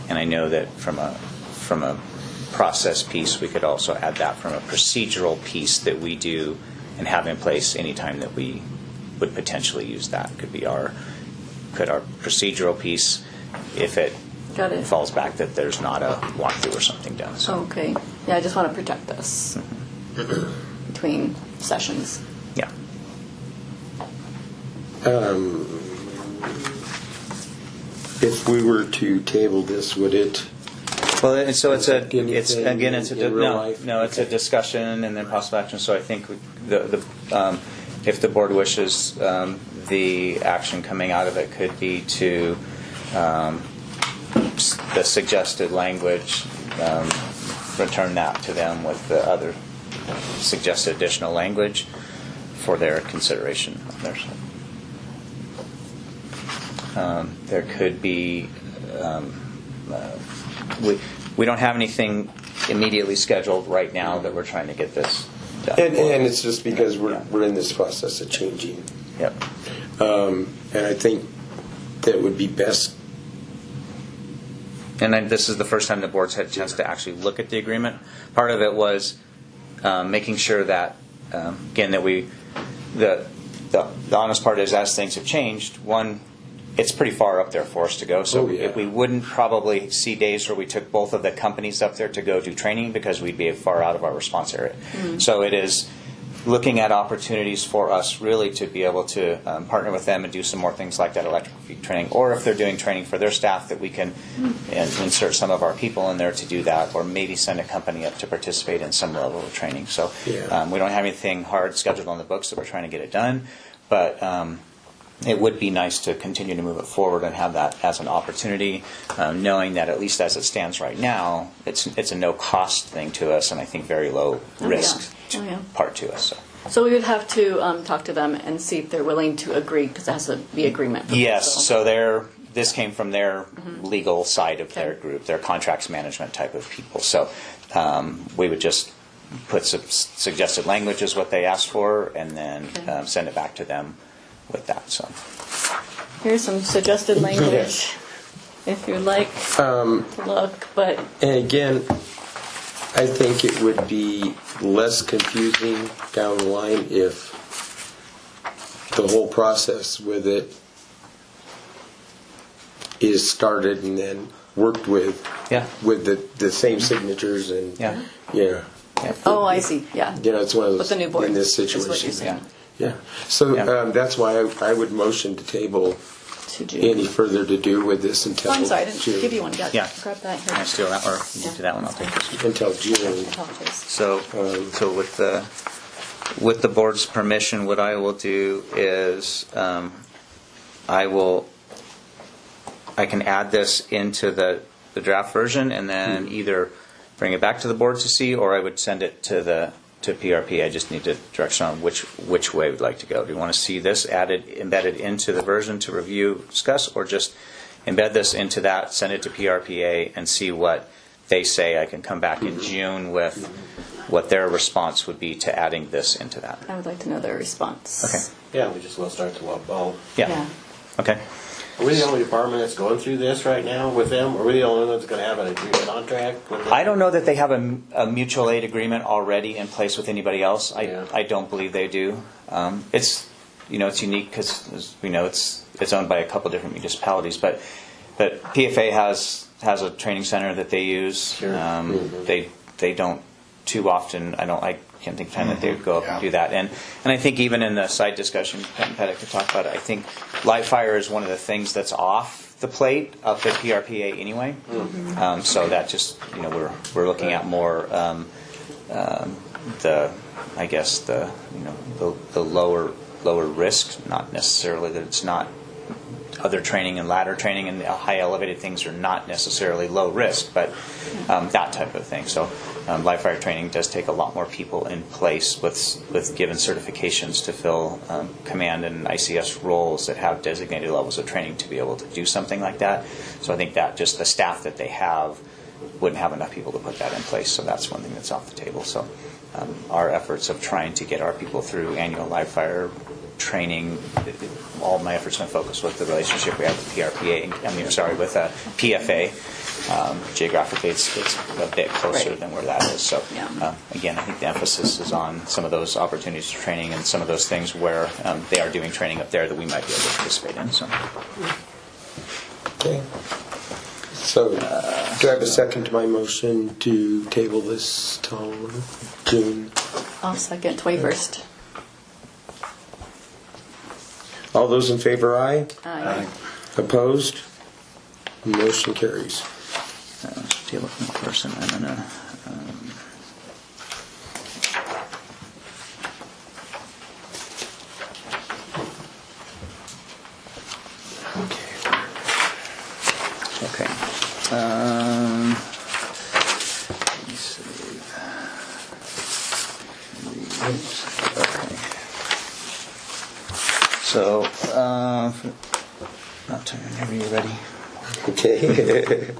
And I know that from a process piece, we could also add that from a procedural piece that we do and have in place anytime that we would potentially use that. Could our procedural piece, if it falls back that there's not a walkthrough or something done. So. Okay. Yeah, I just want to protect this between sessions. Yeah. If we were to table this, would it? Well, so it's a discussion and then possible action. So I think if the board wishes, the action coming out of it could be to the suggested language, return that to them with the other suggested additional language for their consideration on their side. There could be we don't have anything immediately scheduled right now that we're trying to get this done. And it's just because we're in this process of changing. Yep. And I think that would be best. And and this is the first time the board's had a chance to actually look at the agreement. Part of it was making sure that, again, that the honest part is, as things have changed, one, it's pretty far up there for us to go. So if we wouldn't probably see days where we took both of the companies up there to go do training because we'd be far out of our response area. So it is looking at opportunities for us really to be able to partner with them and do some more things like that electrical feed training, or if they're doing training for their staff, that we can insert some of our people in there to do that, or maybe send a company up to participate in some level of training. So we don't have anything hard scheduled on the books that we're trying to get it done, but it would be nice to continue to move it forward and have that as an opportunity, knowing that at least as it stands right now, it's a no-cost thing to us, and I think very low risk part to us. So we would have to talk to them and see if they're willing to agree, because it has to be agreement. Yes, so this came from their legal side of their group, their contracts management type of people. So we would just put some suggested language is what they asked for, and then send it back to them with that. So here's some suggested language if you'd like to look. But and again, I think it would be less confusing down the line if the whole process with it is started and then worked with the same signatures and oh, I see. Yeah. It's one of those with the new board in this is what situation. you're saying. So that's why I would motion to table To June. any further to do with this until I'm sorry, I didn't June. give you one. Grab that here. Can I steal that, or you do that one? I'll take this. Until June. Apologize. So with the board's permission, what I will do is I can add this into the draft version, and then either bring it back to the board to see, or I would send it to PRP. I just need a direction on which way we'd like to go. Do you want to see this embedded into the version to review, discuss, or just embed this into that, send it to PRPA, and see what they say? I can come back in June with what their response would be to adding this into that. I would like to know their response. Okay. Yeah, we just will start to walk ball. Yeah. Okay. Are we the only department that's going through this right now with them? Are we the only ones that's going to have an agreement contract with them? I don't know that they have a mutual aid agreement already in place with anybody else. I don't believe they do. It's unique because, as we know, it's owned by a couple different municipalities. But PFA has a training center that they use. Sure. They don't too often. I can't think of time that they would go up and do that. And I think even in the side discussion, Pat and Pettit could talk about it. I think live fire is one of the things that's off the plate up at PRPA anyway. So that just we're looking at more the lower risk, not necessarily that it's not. Other training and ladder training and high elevated things are not necessarily low risk, but that type of thing. So live fire training does take a lot more people in place with given certifications to fill command and ICS roles that have designated levels of training to be able to do something like that. So I think that just the staff that they have wouldn't have enough people to put that in place. So that's one thing that's off the table. So our efforts of trying to get our people through annual live fire training, all of my efforts and focus with the relationship we have with with PFA. Geographically, it's a bit closer than where that is. So again, I think the emphasis is on some of those opportunities for training and some of those things where they are doing training up there that we might be able to participate in. So. Okay. So, do I have a second to my motion to table this till June? I'll second 21st. All those in favor, aye? Aye. Opposed? Motion carries. Table in person. I'm gonna. Okay. Let me save. Okay. So, not turn whenever you're ready. Okay.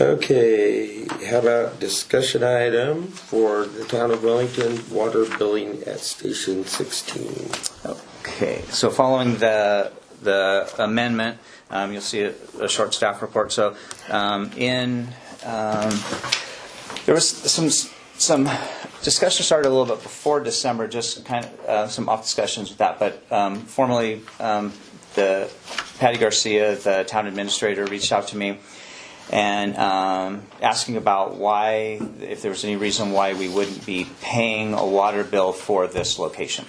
Okay, how about discussion item for the town of Wellington water billing at Station 16? Okay, so following the the amendment, you'll see a short staff report. So there was some discussion started a little bit before December, just kind of some off discussions with that. But formally, the Patty Garcia, the town administrator, reached out to me and asking about why, if there was any reason why we wouldn't be paying a water bill for this location.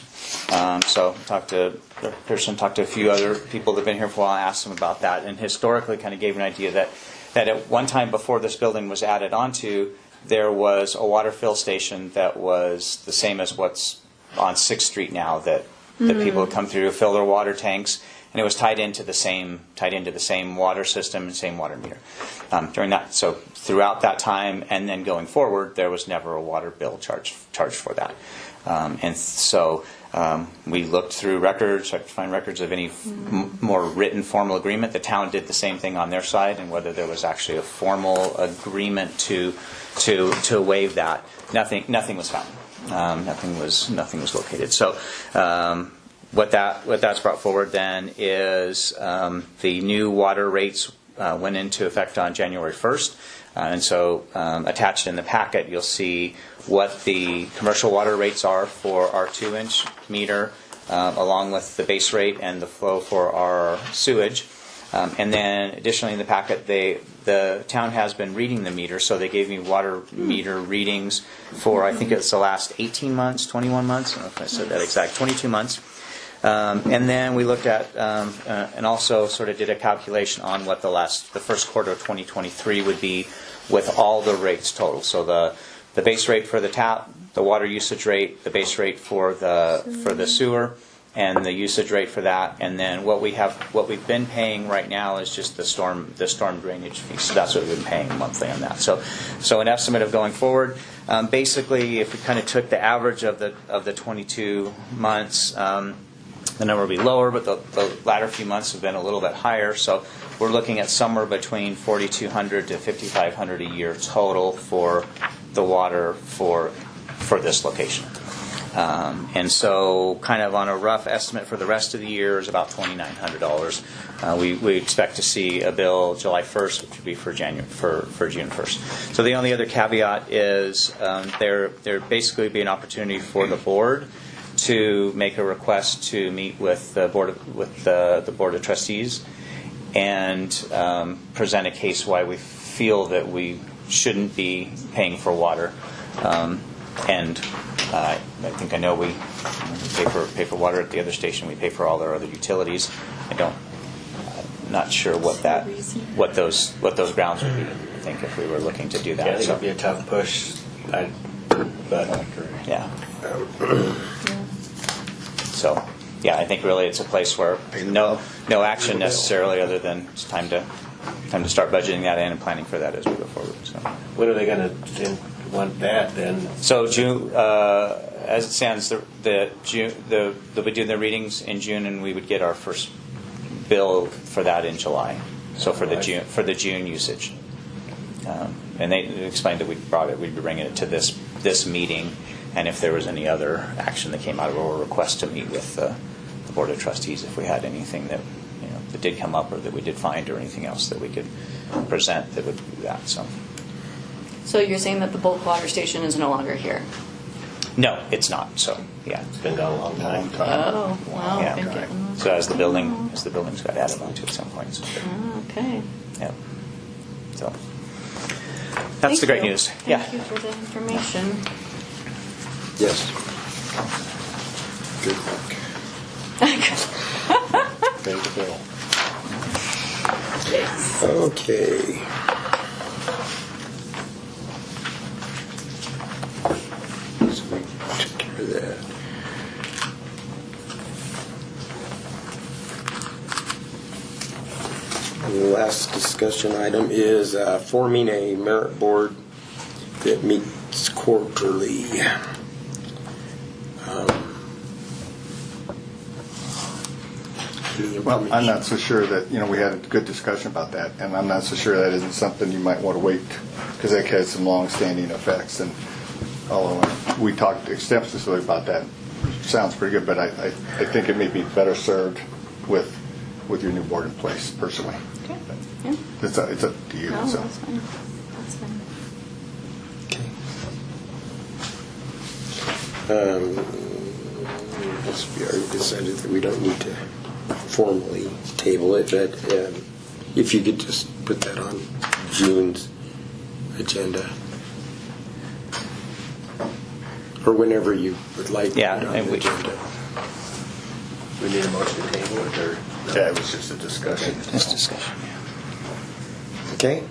So talked to a few other people that have been here for a while, asked them about that, and historically kind of gave an idea that at one time before this building was added onto, there was a water fill station that was the same as what's on 6th Street now, that people would come through to fill their water tanks, and it was tied into the same water system and same water meter. During that, so throughout that time and then going forward, there was never a water bill charged for that. And so we looked through records, tried to find records of any more written formal agreement. The town did the same thing on their side, and whether there was actually a formal agreement to waive that, nothing was found. Nothing was located. So what that's brought forward then is the new water rates went into effect on January 1st. And so attached in the packet, you'll see what the commercial water rates are for our 2-inch meter, along with the base rate and the flow for our sewage. And then additionally in the packet, the town has been reading the meter, so they gave me water meter readings for, I think it's the last 18 months, 21 months, I don't know if I said that exact, 22 months. And then we looked at and also sort of did a calculation on what the first quarter of 2023 would be with all the rates total. So the base rate for the tap, the water usage rate, the base rate for the sewer, and the usage rate for that, and then what we've been paying right now is just the storm drainage fee. So that's what we've been paying monthly on that. So an estimate of going forward, basically, if we kind of took the average of the 22 months, the number will be lower, but the latter few months have been a little bit higher. So we're looking at somewhere between $4,200 to $5,500 a year total for the water for this location. And so kind of on a rough estimate for the rest of the year is about $2,900. We expect to see a bill July 1st, which would be for June 1st. So the only other caveat is there basically be an opportunity for the board to make a request to meet with the board of trustees and present a case why we feel that we shouldn't be paying for water. And I think I know we pay for water at the other station. We pay for all our other utilities. I'm not sure what those grounds would be. I think if we were looking to do that, I think it'd be a tough push. Yeah. So yeah, I think really it's a place where no action necessarily, other than it's time to start budgeting that in and planning for that as we go forward. So when are they going to want that then? So June, as it stands, they'll be doing the readings in June, and we would get our first bill for that in July. So for the June usage, and they explained that we'd be bringing it to this meeting, and if there was any other action that came out of it, or a request to meet with the board of trustees if we had anything that that did come up or that we did find or anything else that we could present that would do that. So you're saying that the bulk water station is no longer here? No, it's not. So yeah, It's been gone a long time. Oh, wow. Yeah. Been getting- So as the buildings got added onto at some point. So, Oh, okay. yeah. So that's the great news. Thank you for the information. Yes. Good work. Pay the bill. Okay. So we took care of that. The last discussion item is forming a merit board that meets quarterly. Well, I'm not so sure that, we had a good discussion about that, and I'm not so sure that isn't something you might want to wait, because that has some long-standing effects, and although we talked extensively about that, sounds pretty good, but I think it may be better served with with your new board in place, personally. Okay. Yeah. It's up to you. No, so. that's fine. That's fine. Yes, we already decided that we don't need to formally table it, but if you could just put that on June's agenda. Or whenever you would like Yeah, it on and the we- agenda. We need a motion to table it, or? Yeah, it was just a discussion. This discussion. Okay?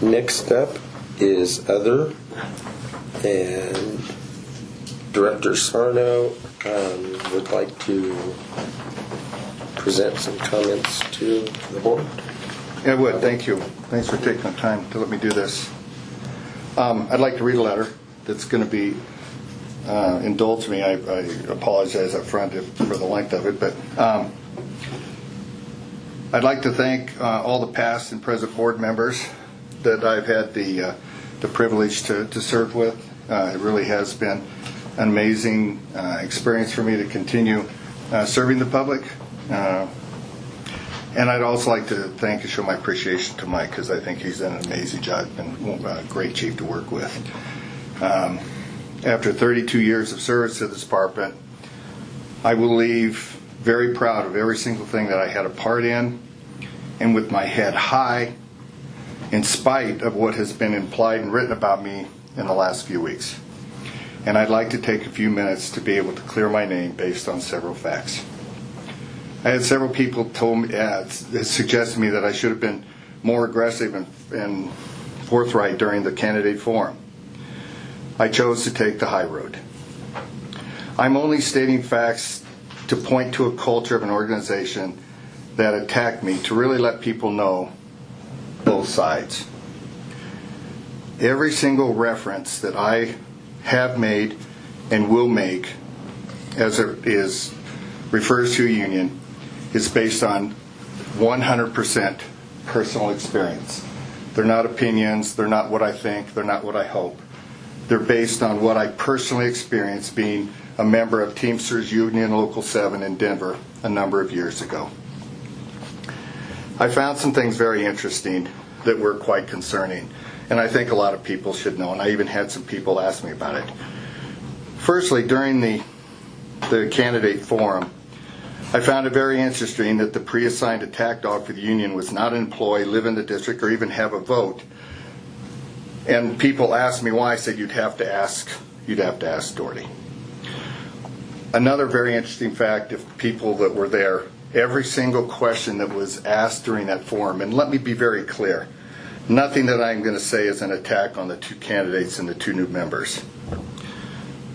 Next up is other, and Director Sarno would like to present some comments to the board. Yeah, I would. Thank you. Thanks for taking the time to let me do this. I'd like to read a letter that's going to be indulge me. I apologize up front for the length of it, but I'd like to thank all the past and present board members that I've had the privilege to serve with. It really has been an amazing experience for me to continue serving the public. And I'd also like to thank and show my appreciation to Mike, because I think he's done an amazing job and a great chief to work with. After 32 years of service to this department, I will leave very proud of every single thing that I had a part in, and with my head high, in spite of what has been implied and written about me in the last few weeks. And I'd like to take a few minutes to be able to clear my name based on several facts. I had several people suggest to me that I should have been more aggressive and forthright during the candidate forum. I chose to take the high road. I'm only stating facts to point to a culture of an organization that attacked me, to really let people know both sides. Every single reference that I have made and will make as it is refers to a union is based on 100% personal experience. They're not opinions, they're not what I think, they're not what I hope. They're based on what I personally experienced being a member of Teamsters Union Local 7 in Denver a number of years ago. I found some things very interesting that were quite concerning, and I think a lot of people should know, and I even had some people ask me about it. Firstly, during the candidate forum, I found it very interesting that the pre-assigned attack dog for the union was not an employee, live in the district, or even have a vote. And people asked me why. I said you'd have to ask Doherty. Another very interesting fact, if people that were there, every single question that was asked during that forum, and let me be very clear, nothing that I'm going to say is an attack on the two candidates and the two new members.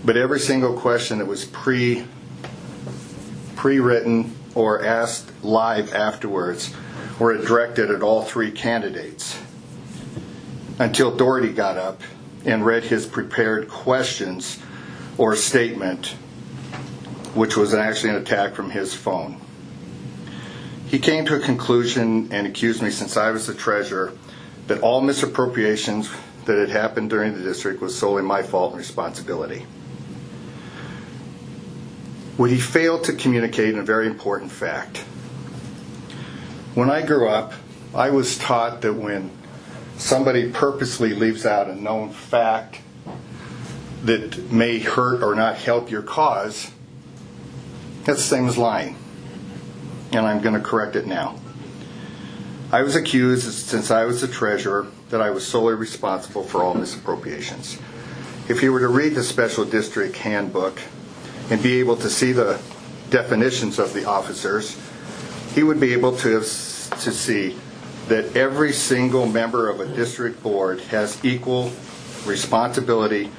But every single question that was pre-written or asked live afterwards were directed at all three candidates, until Doherty got up and read his prepared questions or statement, which was actually an attack from his phone. He came to a conclusion and accused me, since I was the treasurer, that all misappropriations that had happened during the district was solely my fault and responsibility. What he failed to communicate in a very important fact. When I grew up, I was taught that when somebody purposely leaves out a known fact that may hurt or not help your cause, that's the same as lying. And I'm going to correct it now. I was accused, since I was the treasurer, that I was solely responsible for all misappropriations. If you were to read the special district handbook and be able to see the definitions of the officers, he would be able to see that every single member of a district board has equal responsibility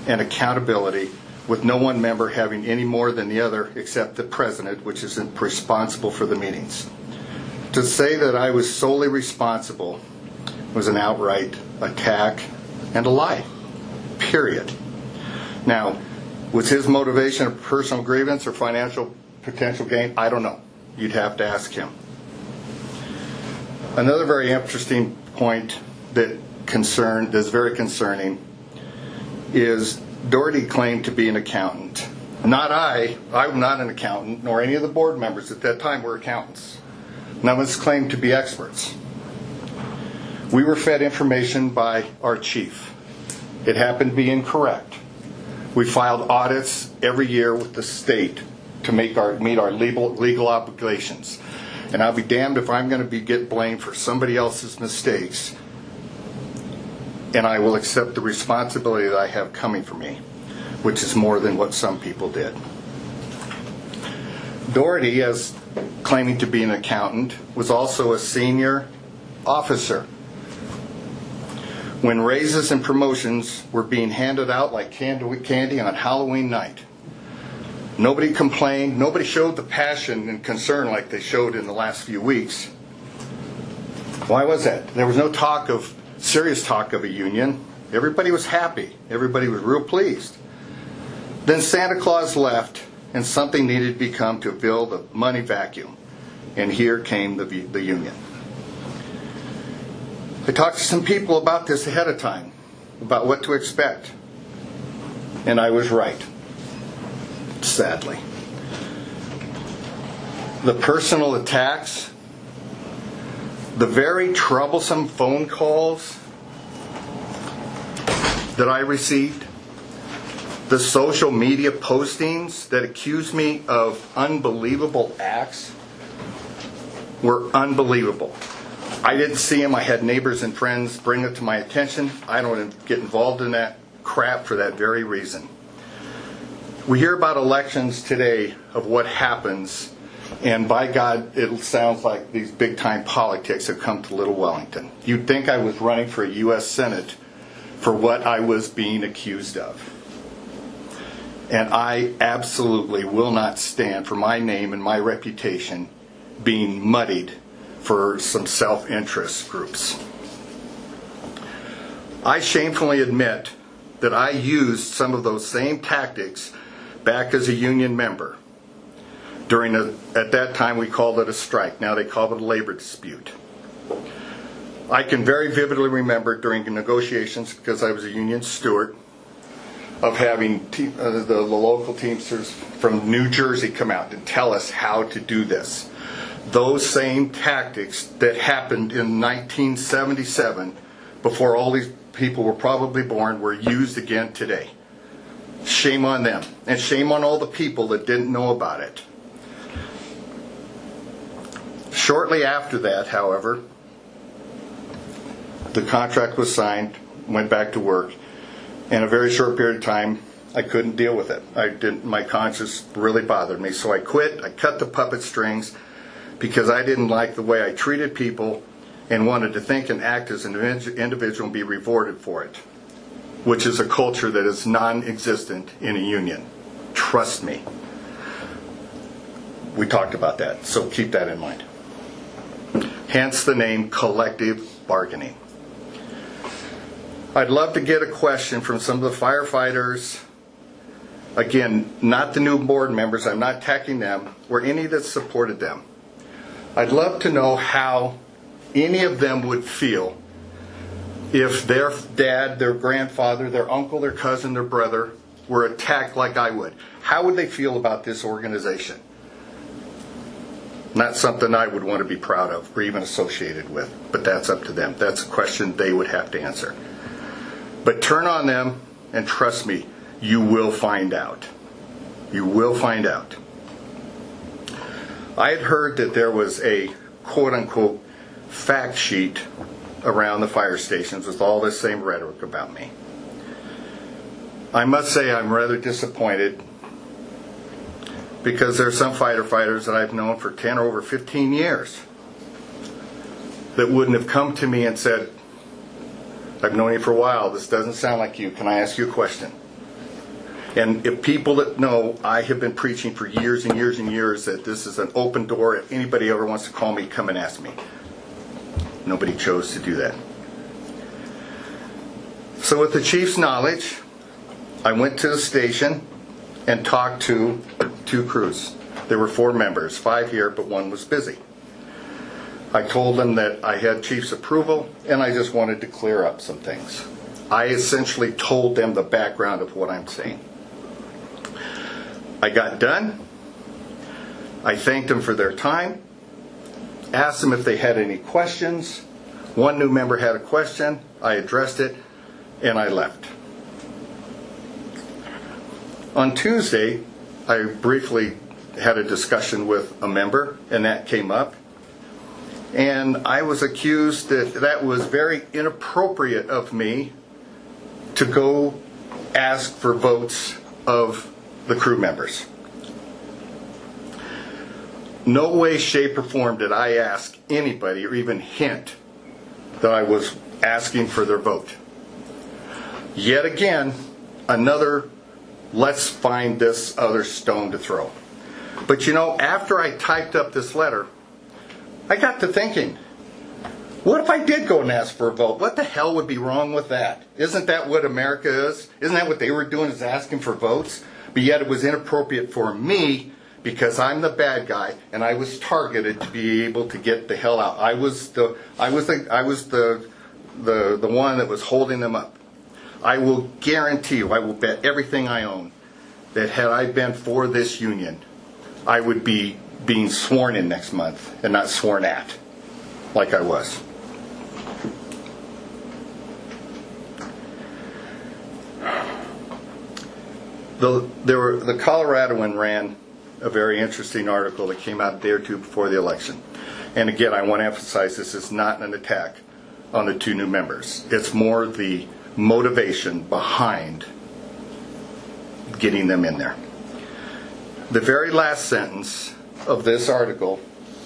and accountability, with no one member having any more than the other except the president, which is responsible for the meetings. To say that I was solely responsible was an outright attack and a lie, period. Now, was his motivation a personal grievance or financial potential gain? I don't know. You'd have to ask him. Another very interesting point that's very concerning is Doherty claimed to be an accountant Not I'm not an accountant, nor any of the board members at that time were accountants. None of us claimed to be experts. We were fed information by our chief. It happened to be incorrect. We filed audits every year with the state to meet our legal obligations. And I'll be damned if I'm going to get blamed for somebody else's mistakes, and I will accept the responsibility that I have coming from me, which is more than what some people did. Doherty, as claiming to be an accountant, was also a senior officer. When raises and promotions were being handed out like candy on Halloween night, nobody complained, nobody showed the passion and concern like they showed in the last few weeks. Why was that? There was no serious talk of a union. Everybody was happy. Everybody was real pleased. Then Santa Claus left, and something needed to become to fill the money vacuum. And here came the union. I talked to some people about this ahead of time, about what to expect. And I was right, sadly. The personal attacks, the very troublesome phone calls that I received, the social media postings that accused me of unbelievable acts were unbelievable. I didn't see them. I had neighbors and friends bring it to my attention. I don't get involved in that crap for that very reason. We hear about elections today of what happens, and by God, it sounds like these big-time politics have come to Little Wellington. You'd think I was running for a U.S. Senate for what I was being accused of. And I absolutely will not stand for my name and my reputation being muddied for some self-interest groups. I shamefully admit that I used some of those same tactics back as a union member. At that time we called it a strike. Now they call it a labor dispute. I can very vividly remember during negotiations, because I was a union steward, of having the local Teamsters from New Jersey come out and tell us how to do this. Those same tactics that happened in 1977, before all these people were probably born, were used again today. Shame on them, and shame on all the people that didn't know about it. Shortly after that, however, the contract was signed, went back to work. In a very short period of time, I couldn't deal with it. My conscience really bothered me, so I quit. I cut the puppet strings because I didn't like the way I treated people and wanted to think and act as an individual and be rewarded for it, which is a culture that is non-existent in a union. Trust me. We talked about that, so keep that in mind. Hence the name collective bargaining. I'd love to get a question from some of the firefighters. Again, not the new board members, I'm not attacking them, or any that supported them. I'd love to know how any of them would feel if their dad, their grandfather, their uncle, their cousin, their brother were attacked like I would. How would they feel about this organization? Not something I would want to be proud of or even associated with, but that's up to them. That's a question they would have to answer. But turn on them, and trust me, you will find out. You will find out. I had heard that there was a quote-unquote fact sheet around the fire stations with all this same rhetoric about me. I must say I'm rather disappointed, because there are some firefighters that I've known for 10 or over 15 years that wouldn't have come to me and said, I've known you for a while, this doesn't sound like you, can I ask you a question? And if people that know, I have been preaching for years and years and years that this is an open door. If anybody ever wants to call me, come and ask me. Nobody chose to do that. So with the chief's knowledge, I went to the station and talked to 2 crews. There were 4 members, 5 here, but 1 was busy. I told them that I had chief's approval and I just wanted to clear up some things. I essentially told them the background of what I'm saying. I got done. I thanked them for their time, asked them if they had any questions. One new member had a question, I addressed it, and I left. On Tuesday, I briefly had a discussion with a member, and that came up. And I was accused that that was very inappropriate of me to go ask for votes of the crew members. No way, shape, or form did I ask anybody or even hint that I was asking for their vote. Yet again, another let's find this other stone to throw. But you know, after I typed up this letter, I got to thinking, what if I did go and ask for a vote? What the hell would be wrong with that? Isn't that what America is? Isn't that what they were doing, is asking for votes? But yet it was inappropriate for me because I'm the bad guy and I was targeted to be able to get the hell out. I was the one that was holding them up. I will guarantee you, I will bet everything I own, that had I been for this union, I would be being sworn in next month and not sworn at, like I was. The Coloradoan ran a very interesting article that came out a day or two before the election. And again, I want to emphasize this is not an attack on the two new members. It's more the motivation behind getting them in there. The very last sentence of this article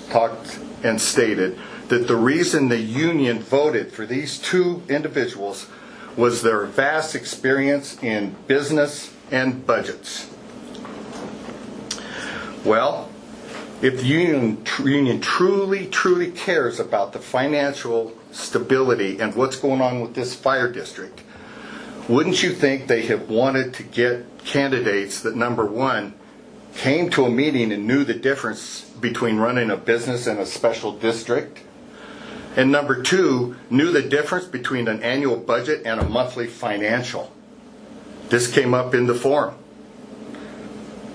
talked and stated that the reason the union voted for these two individuals was their vast experience in business and budgets. Well, if the union truly cares about the financial stability and what's going on with this fire district, wouldn't you think they have wanted to get candidates that, number one, came to a meeting and knew the difference between running a business and a special district, and number two, knew the difference between an annual budget and a monthly financial? This came up in the forum.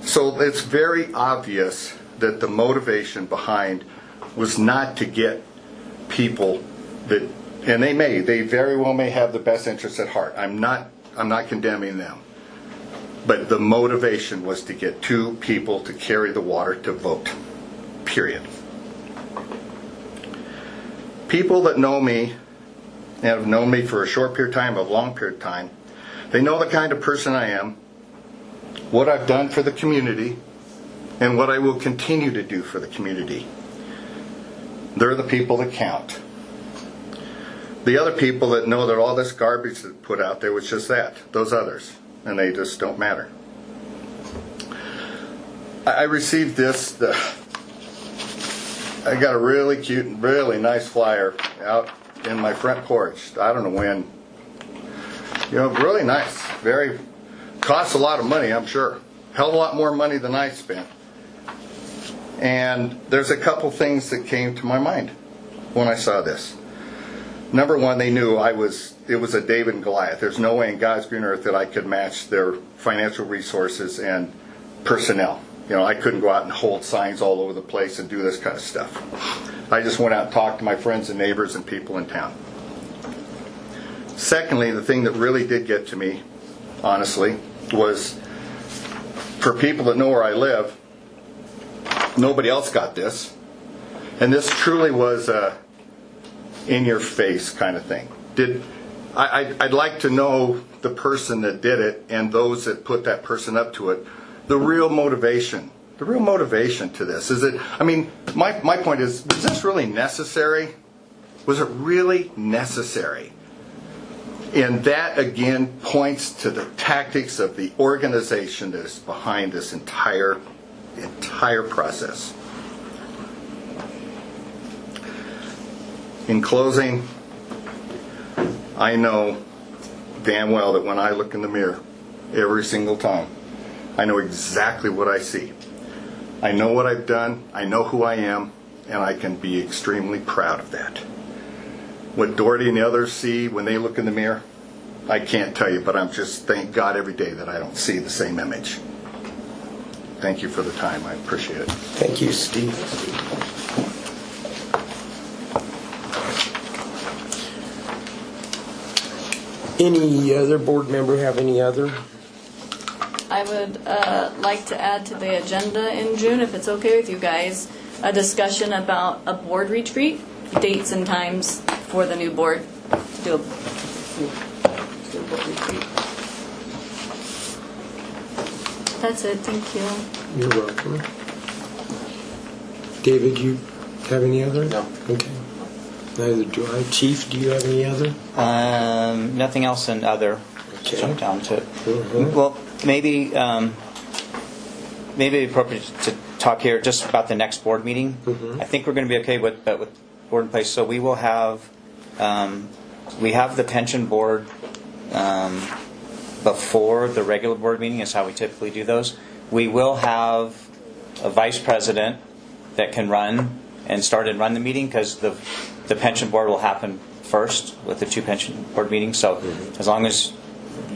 So it's very obvious that the motivation behind was not to get people that, and they very well may have the best interests at heart. I'm not condemning them. But the motivation was to get two people to carry the water to vote. Period. People that know me and have known me for a short period of time, a long period of time, they know the kind of person I am, what I've done for the community, and what I will continue to do for the community. They're the people that count. The other people that know that all this garbage that's put out there was just that, those others, and they just don't matter. I received this, I got a really cute and really nice flyer out in my front porch. I don't know when. You know, really nice. Costs a lot of money, I'm sure. Hell of a lot more money than I spent. And there's a couple things that came to my mind when I saw this. Number one, they knew it was a David and Goliath. There's no way in God's green earth that I could match their financial resources and personnel. You know, I couldn't go out and hold signs all over the place and do this kind of stuff. I just went out and talked to my friends and neighbors and people in town. Secondly, the thing that really did get to me, honestly, was for people that know where I live, nobody else got this. And this truly was a in-your-face kind of thing. I'd like to know the person that did it and those that put that person up to it. The real motivation to this. Is it, I mean, my point is this really necessary? Was it really necessary? And that, again, points to the tactics of the organization that is behind this entire process. In closing, I know damn well that when I look in the mirror every single time, I know exactly what I see. I know what I've done, I know who I am, and I can be extremely proud of that. What Doherty and the others see when they look in the mirror, I can't tell you, but I'm just thank God every day that I don't see the same image. thank you for the time. I appreciate it. Thank you, Steve. Any other board member have any other? I would like to add to the agenda in June, if it's okay with you guys, a discussion about a board retreat, dates and times for the new board to do a board retreat. That's it, thank you. You're welcome. David, you have any other? No. Okay. Neither do I. Chief, do you have any other? Nothing else in other. Okay. Jump down to. Mhm. Well, maybe appropriate to talk here just about the next board meeting. Mhm. I think we're going to be okay with board in place. So we will have we have the pension board before the regular board meeting is how we typically do those. We will have a vice president that can run and start and run the meeting because the pension board will happen first with the two pension board meetings. So as long as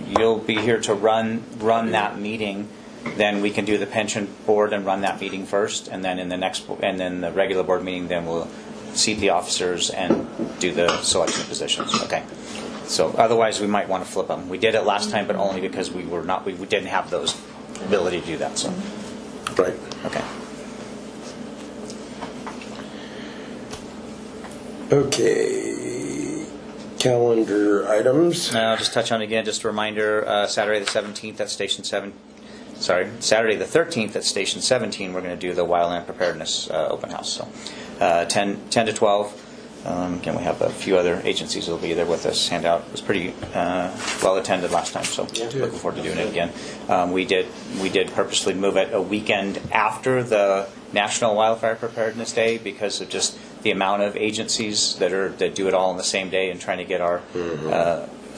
you'll be here to run that meeting, then we can do the pension board and run that meeting first, and then in the next and then the regular board meeting, then we'll seat the officers and do the selection of positions. Okay. So otherwise, we might want to flip them. We did it last time, but only because we didn't have those ability to do that. So Right. okay. Okay. Calendar items. I'll just touch on it again. Just a reminder: Saturday the 17th at Station 7. Sorry, Saturday the 13th at Station 17. We're going to do the wildland preparedness open house. So 10 to 12. Again, we have a few other agencies that will be there with us. Handout was pretty well attended last time, so looking forward to doing it again. We did purposely move it a weekend after the National Wildfire Preparedness Day because of just the amount of agencies that do it all on the same day and trying to get our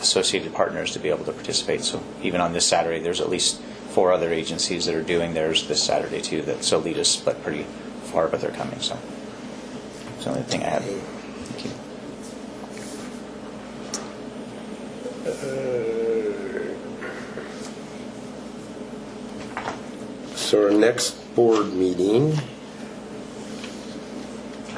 associated partners to be able to participate. So even on this Saturday, there's at least 4 other agencies that are doing theirs this Saturday too. That so lead us, but pretty far, but they're coming. So that's the only thing I have. Thank you. So our next board meeting,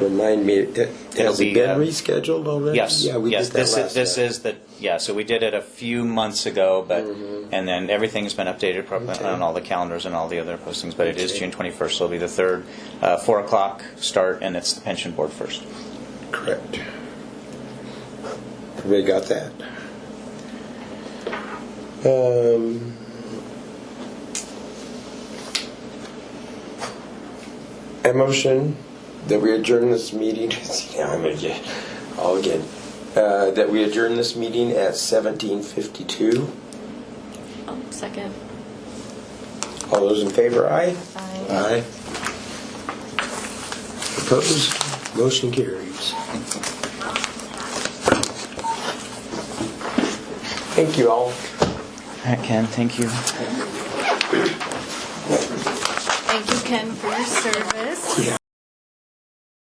remind me, has it been rescheduled already? Yes. Yeah, we yes. did that last This time. is the So we did it a few months ago, but and then everything has been updated properly on all the calendars and all the other postings. But it is June 21st. So it'll be the 3rd, 4 o'clock start, and it's the pension board first. Correct. Everybody got that? A motion that we adjourn this meeting. I'm going to get all again. That we adjourn this meeting at 17:52. Oh, second. All those in favor, aye? Aye. Aye. Opposed? Motion carries. Thank you all. All right, Ken. Thank you. Thank you, Ken, for your service. Yeah.